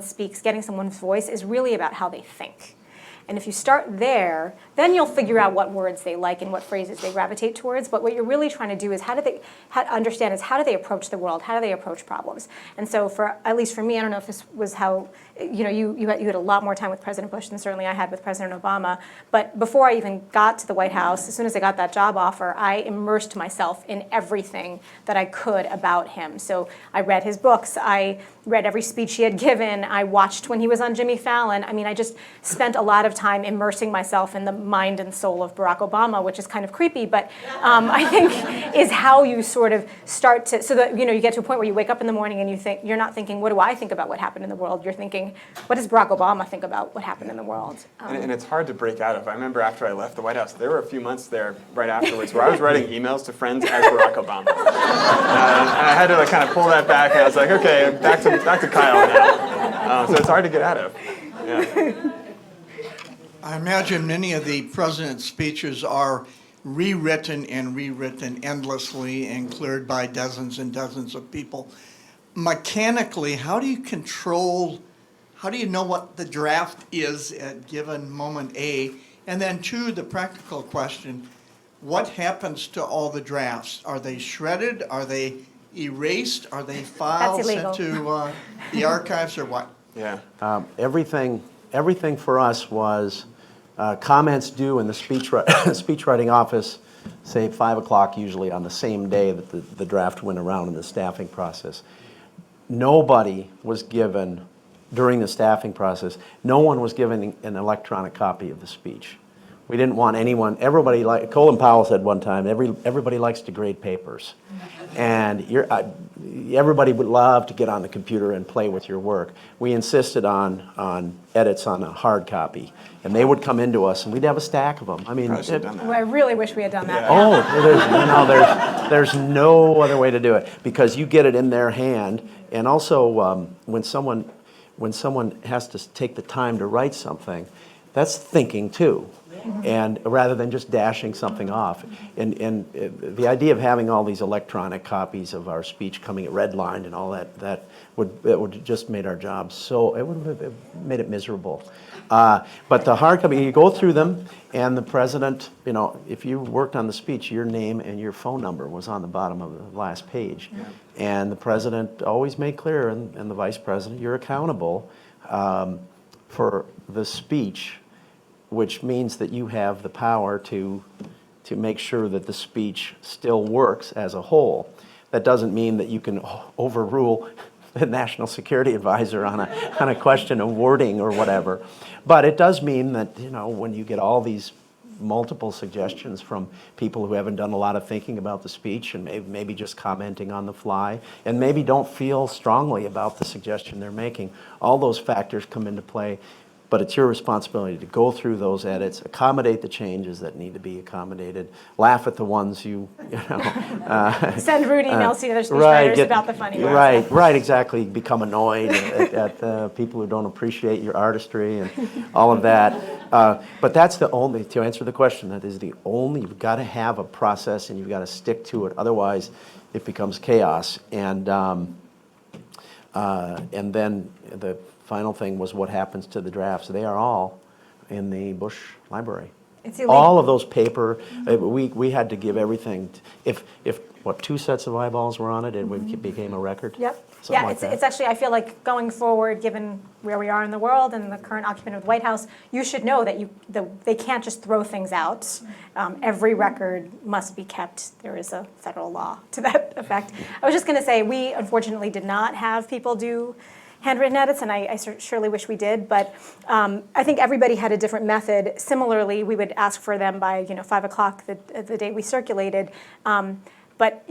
speaks, getting someone's voice is really about how they think. And if you start there, then you'll figure out what words they like and what phrases they gravitate towards. But what you're really trying to do is how do they approach the world? How do they approach problems? And so at least for me, I don't know if this was how, you know, you had a lot more time with President Bush than certainly I had with President Obama. But before I even got to the White House, as soon as I got that job offer, I immersed myself in everything that I could about him. So I read his books. I read every speech he had given. I watched when he was on Jimmy Fallon. I mean, I just spent a lot of time immersing myself in the mind and soul of Barack Obama, which is kind of creepy, but I think is how you sort of start to, so that, you know, you get to a point where you wake up in the morning and you're not thinking, what do I think about what happened in the world? You're thinking, what does Barack Obama think about what happened in the world? And it's hard to break out of. I remember after I left the White House, there were a few months there right afterwards where I was writing emails to friends as Barack Obama. And I had to like, kind of pull that back, and I was like, okay, back to Kyle now. So it's hard to get out of. Yeah. I imagine many of the president's speeches are rewritten and rewritten endlessly and cleared by dozens and dozens of people. Mechanically, how do you know what the draft is at given moment A? And then two, the practical question, what happens to all the drafts? Are they shredded? Are they erased? Are they filed, sent to the archives, or what? Yeah. Everything for us was comments due in the speechwriting office, say 5 o'clock usually on the same day that the draft went around in the staffing process. Nobody was given, during the staffing process, no one was given an electronic copy of the speech. We didn't want anyone, Colin Powell said one time, everybody likes to grade papers. And everybody would love to get on the computer and play with your work. We insisted on edits on a hard copy. And they would come into us, and we'd have a stack of them. I mean, Well, I really wish we had done that. Oh, there's no other way to do it, because you get it in their hand. And also, when someone has to take the time to write something, that's thinking too. And rather than just dashing something off. And the idea of having all these electronic copies of our speech coming redlined and all that would just made our job it would have made it miserable. But the hard copy, you go through them, and the president, you know, if you worked on the speech, your name and your phone number was on the bottom of the last page. Yeah. And the president always made clear, and the vice president, you're accountable for the speech, which means that you have the power to make sure that the speech still works as a whole. That doesn't mean that you can overrule the National Security Advisor on a question of wording or whatever. But it does mean that, you know, when you get all these multiple suggestions from people who haven't done a lot of thinking about the speech and maybe just commenting on the fly, and maybe don't feel strongly about the suggestion they're making, all those factors come into play. But it's your responsibility to go through those edits, accommodate the changes that need to be accommodated, laugh at the ones you know. Send rude emails to the other speechwriters about the funny ones. Right, exactly. Become annoyed at people who don't appreciate your artistry and all of that. But that's the only, to answer the question, that is the only, you've got to have a process and you've got to stick to it. Otherwise, it becomes chaos. And then the final thing was what happens to the drafts. They are all in the Bush Library. It's illegal. All of those paper, we had to give everything. If 2 sets of eyeballs were on it, it became a record. Yep. Something Yeah, like that. it's actually, I feel like going forward, given where we are in the world and the current occupant of the White House, you should know that they can't just throw things out. Every record must be kept. There is a federal law to that effect. I was just going to say, we unfortunately did not have people do handwritten edits, and I surely wish we did, but I think everybody had a different method. Similarly, we would ask for them by 5 o'clock the day we circulated, but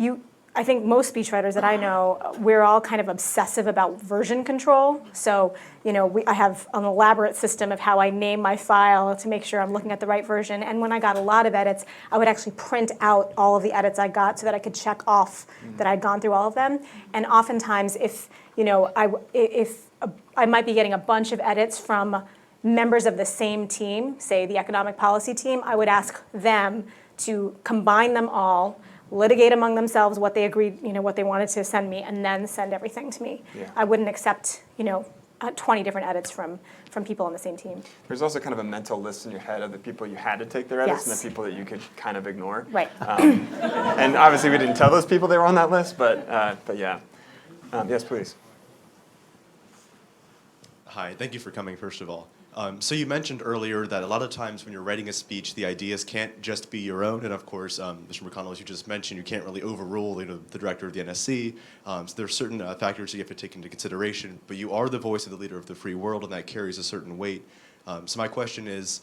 I think most speechwriters that I know, we're all kind of obsessive about version control. So, I have an elaborate system of how I name my file to make sure I'm looking at the right version. And when I got a lot of edits, I would actually print out all of the edits I got so that I could check off that I'd gone through all of them. And oftentimes, if I might be getting a bunch of edits from members of the same team, say the economic policy team, I would ask them to combine them all, litigate among themselves what they agreed, what they wanted to send me, and then send everything to me. Yeah. I wouldn't accept, 20 different edits from people on the same team. There's also kind of a mental list in your head of the people you had to take their edits and Yes. the people that you could kind of ignore. Right. And obviously we didn't tell those people they were on that list, but yeah. Yes, please. Hi, thank you for coming, first of all. So you mentioned earlier that a lot of times when you're writing a speech, the ideas can't just be your own, and of course, Mr. McConnell, as you just mentioned, you can't really overrule the director of the NSC. So there are certain factors you have to take into consideration, but you are the voice of the leader of the free world, and that carries a certain weight. So my question is,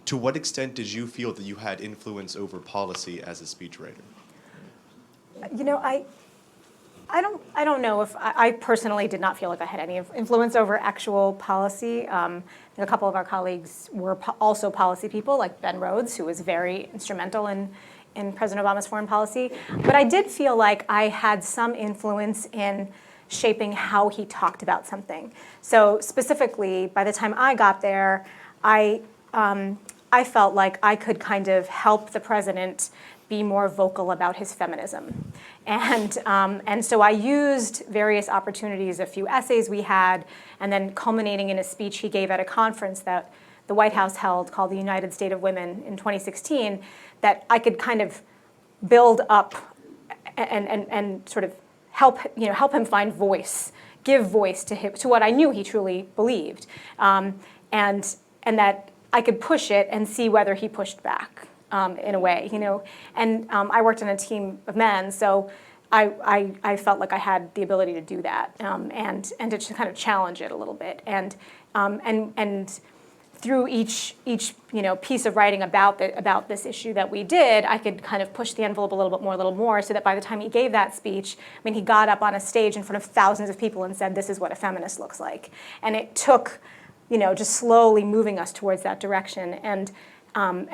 to what extent did you feel that you had influence over policy as a speechwriter? I don't know if I personally did not feel like I had any influence over actual policy. A couple of our colleagues were also policy people, like Ben Rhodes, who was very instrumental in President Obama's foreign policy. But I did feel like I had some influence in shaping how he talked about something. So specifically, by the time I got there, I felt like I could kind of help the president be more vocal about his feminism. And so I used various opportunities, a few essays we had, and then culminating in a speech he gave at a conference that the White House held called the United State of Women in 2016, that I could kind of build up and sort of help him find voice, give voice to him, to what I knew he truly believed, and that I could push it and see whether he pushed back. In a way, and I worked in a team of men, so I felt like I had the ability to do that, and to kind of challenge it a little bit, and through each piece of writing about this issue that we did, I could kind of push the envelope a little more, so that by the time he gave that speech, he got up on a stage in front of thousands of people and said, "This is what a feminist looks like," and it took, just slowly moving us towards that direction, and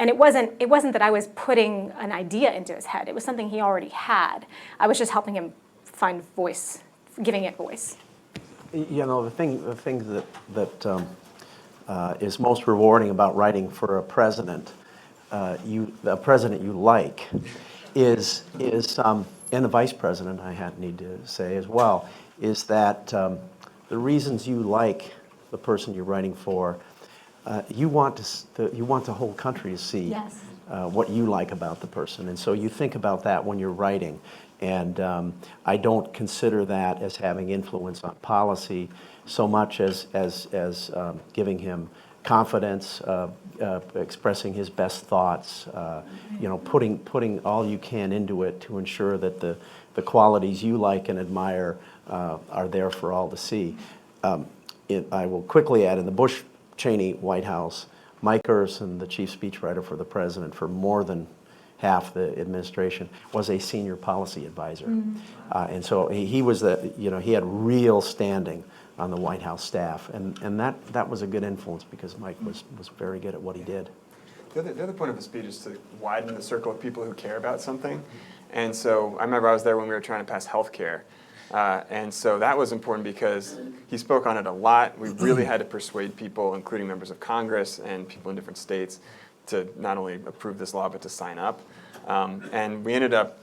it wasn't that I was putting an idea into his head. It was something he already had. I was just helping him find voice, giving it voice. The thing that is most rewarding about writing for a president, a president you like, is and the vice president, I need to say as well, is that the reasons you like the person you're writing for. You want the whole country to see Yes. What you like about the person, and so you think about that when you're writing. And I don't consider that as having influence on policy so much as giving him confidence, expressing his best thoughts, putting all you can into it to ensure that the qualities you like and admire are there for all to see. I will quickly add, in the Bush-Cheney White House, Mike Urson, the chief speechwriter for the president for more than half the administration, was a senior policy advisor. And so he was he had real standing on the White House staff. And that was a good influence because Mike was very good at what he did. The other point of a speech is to widen the circle of people who care about something. And so I remember I was there when we were trying to pass health care. And so that was important because he spoke on it a lot. We really had to persuade people, including members of Congress and people in different states, to not only approve this law, but to sign up. And we ended up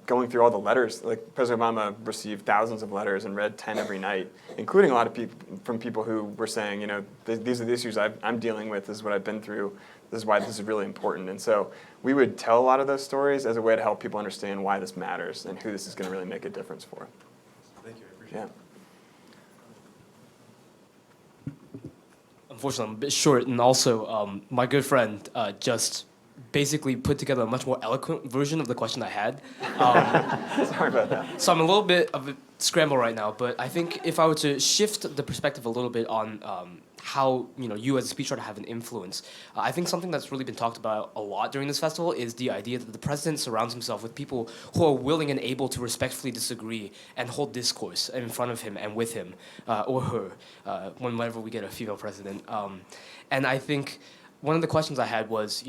going through all the letters. Like President Obama received thousands of letters and read 10 every night, including a lot of people from people who were saying, these are the issues I'm dealing with, this is what I've been through, this is why this is really important. And so we would tell a lot of those stories as a way to help people understand why this matters and who this is going to really make a difference for. Thank you, I appreciate it. Unfortunately, I'm a bit short, and also my good friend just basically put together a much more eloquent version of the question I had. Sorry about that. So I'm a little bit of scramble right now, but I think if I were to shift the perspective a little bit on how you as a speechwriter have an influence, I think something that's really been talked about a lot during this festival is the idea that the president surrounds himself with people who are willing and able to respectfully disagree and hold discourse in front of him and with him or her whenever we get a female president. And I think one of the questions I had was,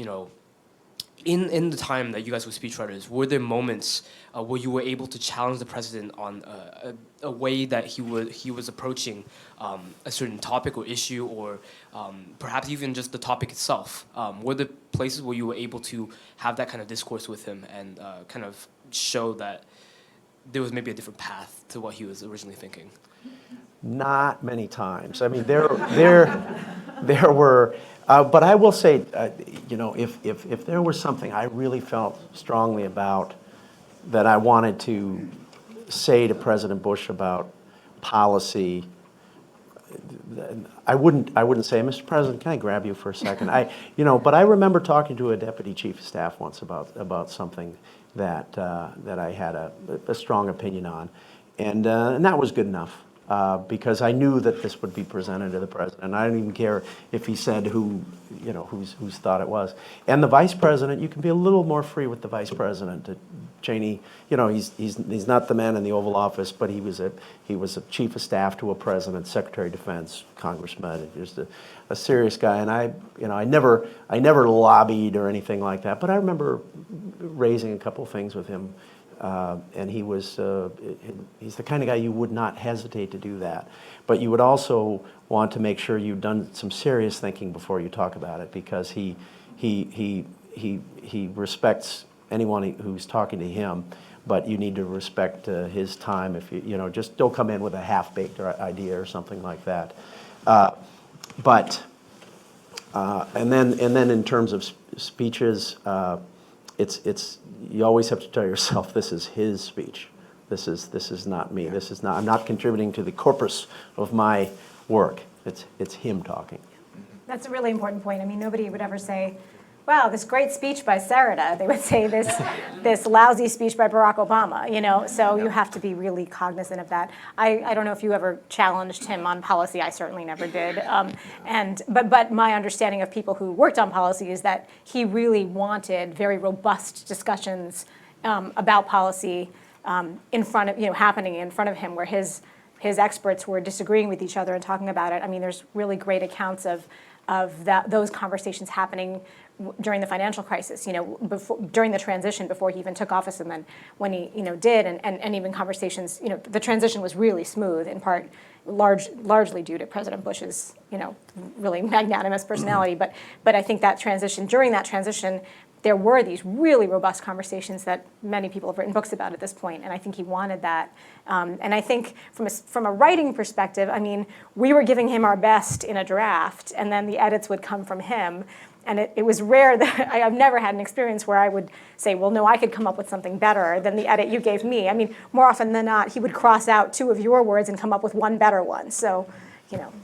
in the time that you guys were speechwriters, were there moments where you were able to challenge the president on a way that he was approaching a certain topic or issue, or perhaps even just the topic itself? Were there places where you were able to have that kind of discourse with him and kind of show that there was maybe a different path to what he was originally thinking? Not many times. I mean, there were, but I will say, if there was something I really felt strongly about that I wanted to say to President Bush about policy, I wouldn't say, Mr. President, can I grab you for a second? But I remember talking to a deputy chief of staff once about something that I had a strong opinion on, and that was good enough. Because I knew that this would be presented to the president. I didn't even care if he said whose thought it was. And the vice president, you can be a little more free with the vice president. Cheney, he's not the man in the Oval Office, but he was a chief of staff to a president, secretary of defense, congressman, just a serious guy. And I never lobbied or anything like that. But I remember raising a couple of things with him. And he's the kind of guy you would not hesitate to do that. But you would also want to make sure you've done some serious thinking before you talk about it, because he respects anyone who's talking to him, but you need to respect his time. If you just don't come in with a half-baked idea or something like that. And then in terms of speeches, it's you always have to tell yourself, this is his speech. This is not me. I'm not contributing to the corpus of my work. It's him talking. That's a really important point. I mean, nobody would ever say, wow, this great speech by Sarita. They would say this lousy speech by Barack Obama, So you have to be really cognizant of that. I don't know if you ever challenged him on policy. I certainly never did. But my understanding of people who worked on policy is that he really wanted very robust discussions about policy in front of, happening in front of him, where his experts were disagreeing with each other and talking about it. I mean, there's really great accounts of those conversations happening during the financial crisis, during the transition before he even took office, and then when he, did, and even conversations, the transition was really smooth, in part largely due to President Bush's, really magnanimous personality. But I think during that transition, there were these really robust conversations that many people have written books about at this point, and I think he wanted that. And I think from a writing perspective, I mean, we were giving him our best in a draft, and then the edits would come from him. And it was rare that I've never had an experience where I would say, well, no, I could come up with something better than the edit you gave me. I mean, more often than not, he would cross out 2 of your words and come up with one better one. So,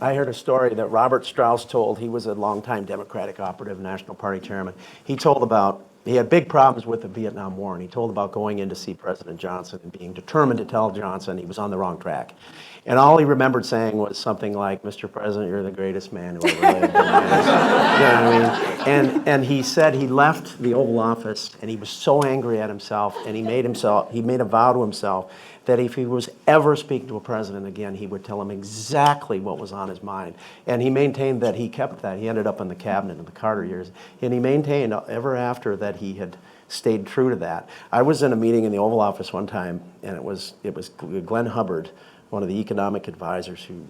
I heard a story that Robert Strauss told. He was a longtime Democratic operative, National Party chairman. He had big problems with the Vietnam War, and he told about going in to see President Johnson and being determined to tell Johnson he was on the wrong track. And all he remembered saying was something like, Mr. President, you're the greatest man who ever lived. And he said he left the Oval Office, and he was so angry at himself, and he made a vow to himself that if he was ever speaking to a president again, he would tell him exactly what was on his mind. And he maintained that he kept that. He ended up in the cabinet in the Carter years. And he maintained ever after that he had stayed true to that. I was in a meeting in the Oval Office one time, and it was Glenn Hubbard, one of the economic advisors who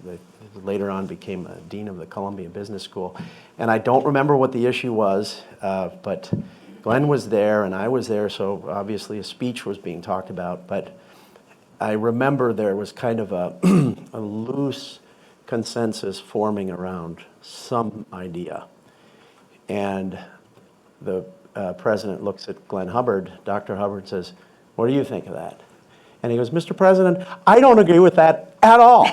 later on became a dean of the Columbia Business School. And I don't remember what the issue was, but Glenn was there and I was there, so obviously a speech was being talked about. But I remember there was kind of a loose consensus forming around some idea. And the president looks at Glenn Hubbard, Dr. Hubbard says, "What do you think of that?" And he goes, "Mr. President, I don't agree with that at all."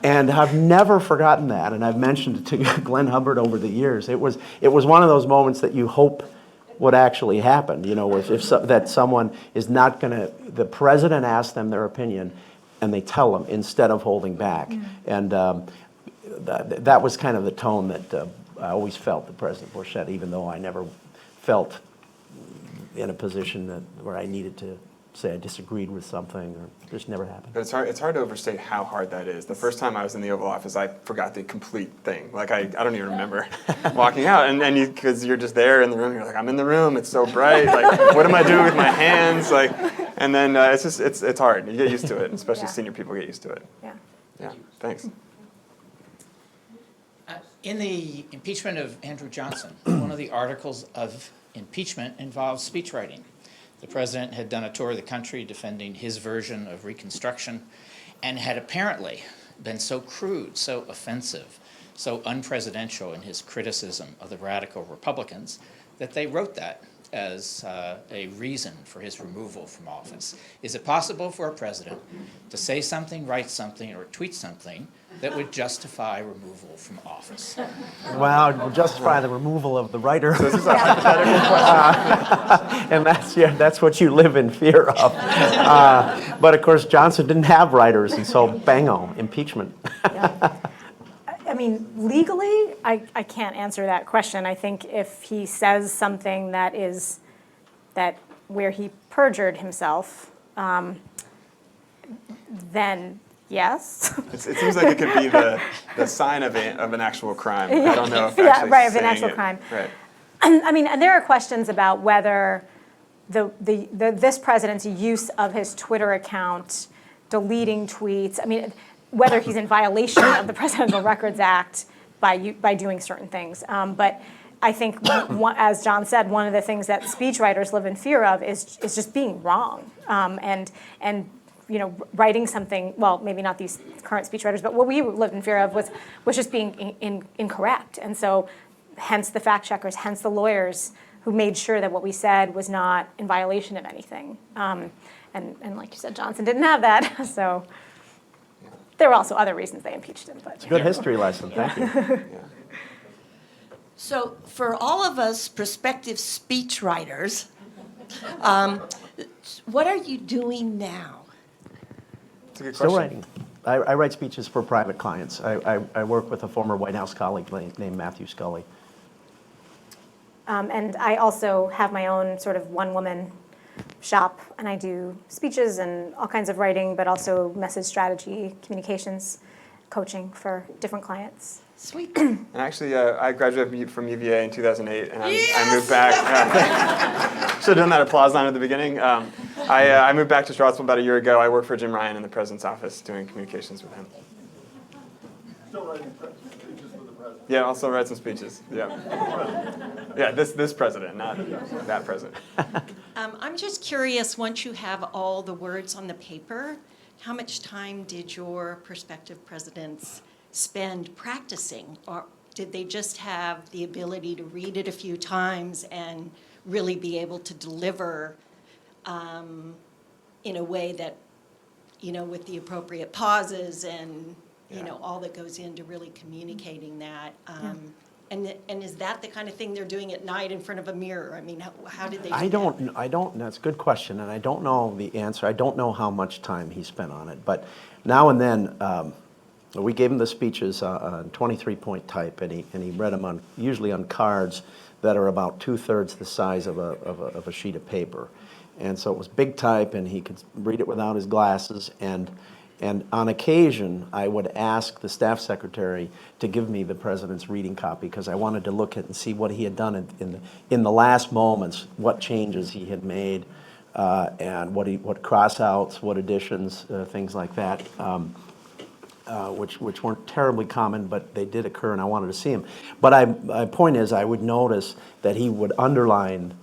And I've never forgotten that, and I've mentioned it to Glenn Hubbard over the years. It was one of those moments that you hope would actually happen, that someone is not going to, the president asks them their opinion, and they tell them instead of holding back. And that was kind of the tone that I always felt that President Bush had, even though I never felt in a position where I needed to say I disagreed with something, or just never happened. But it's hard to overstate how hard that is. The first time I was in the Oval Office, I forgot the complete thing. Like, I don't even remember walking out. And because you're just there in the room, you're like, I'm in the room, it's so bright. Like, what am I doing with my hands? Like, and then it's hard. You get used to it, especially Yeah. senior people get used to it. Yeah. Yeah, thanks. In the impeachment of Andrew Johnson, one of the articles of impeachment involves speechwriting. The president had done a tour of the country defending his version of Reconstruction and had apparently been so crude, so offensive, so unpresidential in his criticism of the radical Republicans that they wrote that as a reason for his removal from office. Is it possible for a president to say something, write something, or tweet something that would justify removal from office? Well, it would justify the removal of the writer. This is a hypothetical question. And that's what you live in fear of. But of course, Johnson didn't have writers, and so bango, impeachment. I mean, legally, I can't answer that question. I think if he says something that where he perjured himself, then yes. It seems like it could be the sign of an actual crime. I don't know if Yeah, actually right, of an saying actual it- crime. Right. I mean, and there are questions about whether this president's use of his Twitter account, deleting tweets, I mean, whether he's in violation of the Presidential Records Act by doing certain things. But I think, as John said, one of the things that speechwriters live in fear of is just being wrong, and you know, writing something. Well, maybe not these current speechwriters, but what we lived in fear of was just being incorrect. And so, hence the fact checkers, hence the lawyers who made sure that what we said was not in violation of anything. And like you said, Johnson didn't have that, so. There were also other reasons they impeached him, but. It's a good history lesson, thank you. Yeah. So for all of us prospective speechwriters, what are you doing now? It's a good Still question. writing. I write speeches for private clients. I work with a former White House colleague named Matthew Scully. And I also have my own sort of one-woman shop, and I do speeches and all kinds of writing, but also message strategy, communications, coaching for different clients. Sweet. And actually, I graduated from UVA in 2008, and I moved back. Should have done that applause line at the beginning. I moved back to Charlottesville about a year ago. I work for Jim Ryan in the president's office doing communications with him. Still writing speeches for the president. Yeah, also write some speeches. Yeah. Yeah, this president, not that president. I'm just curious, once you have all the words on the paper, how much time did your prospective presidents spend practicing? Or did they just have the ability to read it a few times and really be able to deliver in a way that, you know, with the appropriate pauses and, you know, all that goes into really communicating that? And is that the kind of thing they're doing at night in front of a mirror? I mean, how did they do that? That's a good question, and I don't know the answer. I don't know how much time he spent on it, but now and then, we gave him the speeches on 23-point type, and he read them usually on cards that are about 2/3 the size of a sheet of paper. And so it was big type, and he could read it without his glasses. And on occasion, I would ask the staff secretary to give me the president's reading copy because I wanted to look at and see what he had done in the last moments, what changes he had made, and what cross-outs, what additions, things like that, which weren't terribly common, but they did occur, and I wanted to see them. But my point is, I would notice that he would underline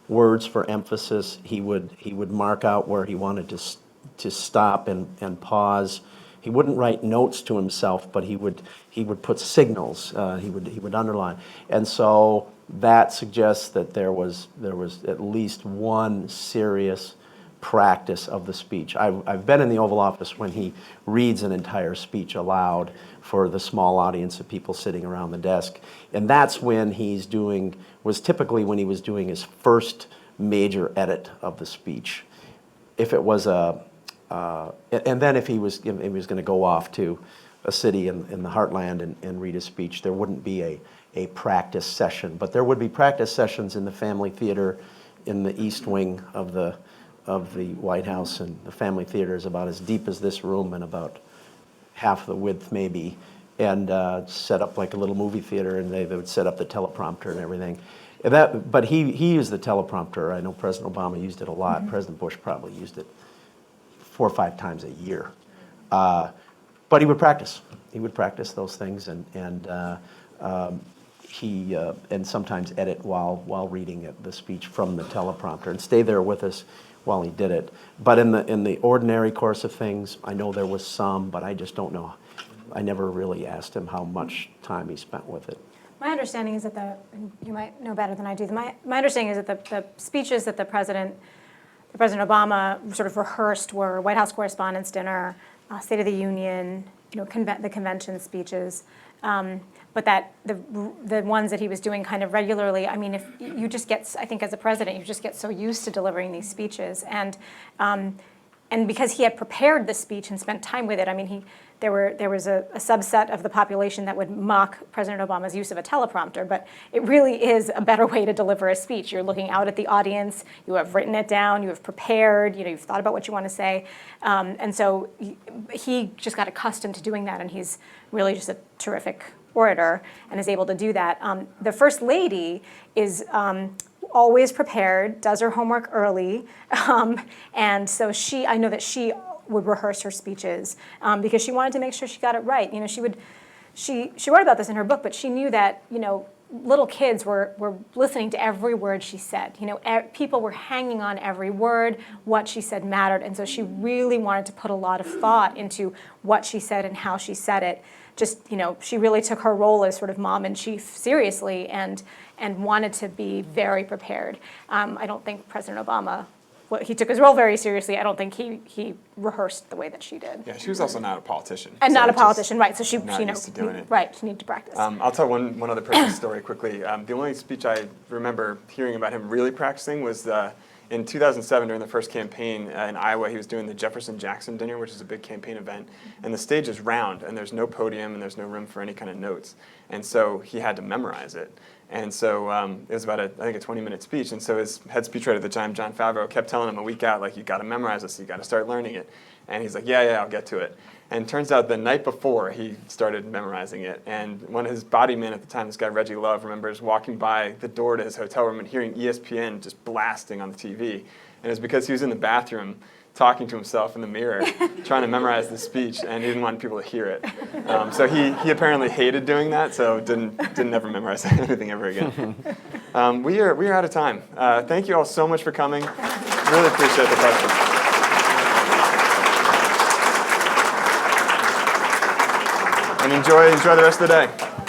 words for emphasis. He would mark out where he wanted to stop and pause. He wouldn't write notes to himself, but he would put signals. He would underline, and so that suggests that there was at least one serious practice of the speech. I've been in the Oval Office when he reads an entire speech aloud for the small audience of people sitting around the desk, and that's when was typically when he was doing his first major edit of the speech. If it was a and then if he was going to go off to a city in the heartland and read a speech, there wouldn't be a practice session, but there would be practice sessions in the family theater in the East Wing of the White House, and the family theater is about as deep as this room and about half the width maybe, and set up like a little movie theater, and they would set up the teleprompter and everything. But he used the teleprompter. I know President Obama used it a lot. Mm-hmm. President Bush probably used it 4 or 5 times a year. But he would practice. He would practice those things, and sometimes edit while reading the speech from the teleprompter and stay there with us while he did it. But in the ordinary course of things, I know there was some, but I just don't know. I never really asked him how much time he spent with it. My understanding is that you might know better than I do. My understanding is that the speeches that President Obama sort of rehearsed were White House Correspondents' Dinner, State of the Union, the convention speeches, but that the ones that he was doing kind of regularly. I mean, if you just get, I think as a president, you just get so used to delivering these speeches, and because he had prepared the speech and spent time with it. I mean, there was a subset of the population that would mock President Obama's use of a teleprompter, but it really is a better way to deliver a speech. You're looking out at the audience, you have written it down, you have prepared, you've thought about what you want to say, and so he just got accustomed to doing that, and he's really just a terrific orator and is able to do that. The First Lady is always prepared, does her homework early, and so I know that she would rehearse her speeches because she wanted to make sure she got it right. She wrote about this in her book, but she knew that little kids were listening to every word she said. People were hanging on every word. What she said mattered, and so she really wanted to put a lot of thought into what she said and how she said it. She really took her role as sort of mom-in-chief seriously and wanted to be very prepared. I don't think President Obama, he took his role very seriously. I don't think he rehearsed the way that she did. Yeah, she was also not a politician. And not a politician, right? So she used to doing it. Right, she needed to practice. I'll tell one other personal story quickly. The only speech I remember hearing about him really practicing was in 2007 during the first campaign in Iowa. He was doing the Jefferson-Jackson dinner, which is a big campaign event, and the stage is round, and there's no podium, and there's no room for any kind of notes, and so he had to memorize it. And so it was about, I think, a 20-minute speech. And so his head speechwriter at the time, John Favreau, kept telling him a week out, like, you got to memorize this, you got to start learning it. And he's like, yeah, I'll get to it. And it turns out the night before, he started memorizing it. And one of his body men at the time, this guy Reggie Love, remembers walking by the door to his hotel room and hearing ESPN just blasting on the TV. And it was because he was in the bathroom talking to himself in the mirror, trying to memorize the speech, and he didn't want people to hear it. So he apparently hated doing that, so didn't ever memorize anything ever again. We are out of time. Thank you all so much for coming. Really appreciate the questions. And enjoy the rest of the day.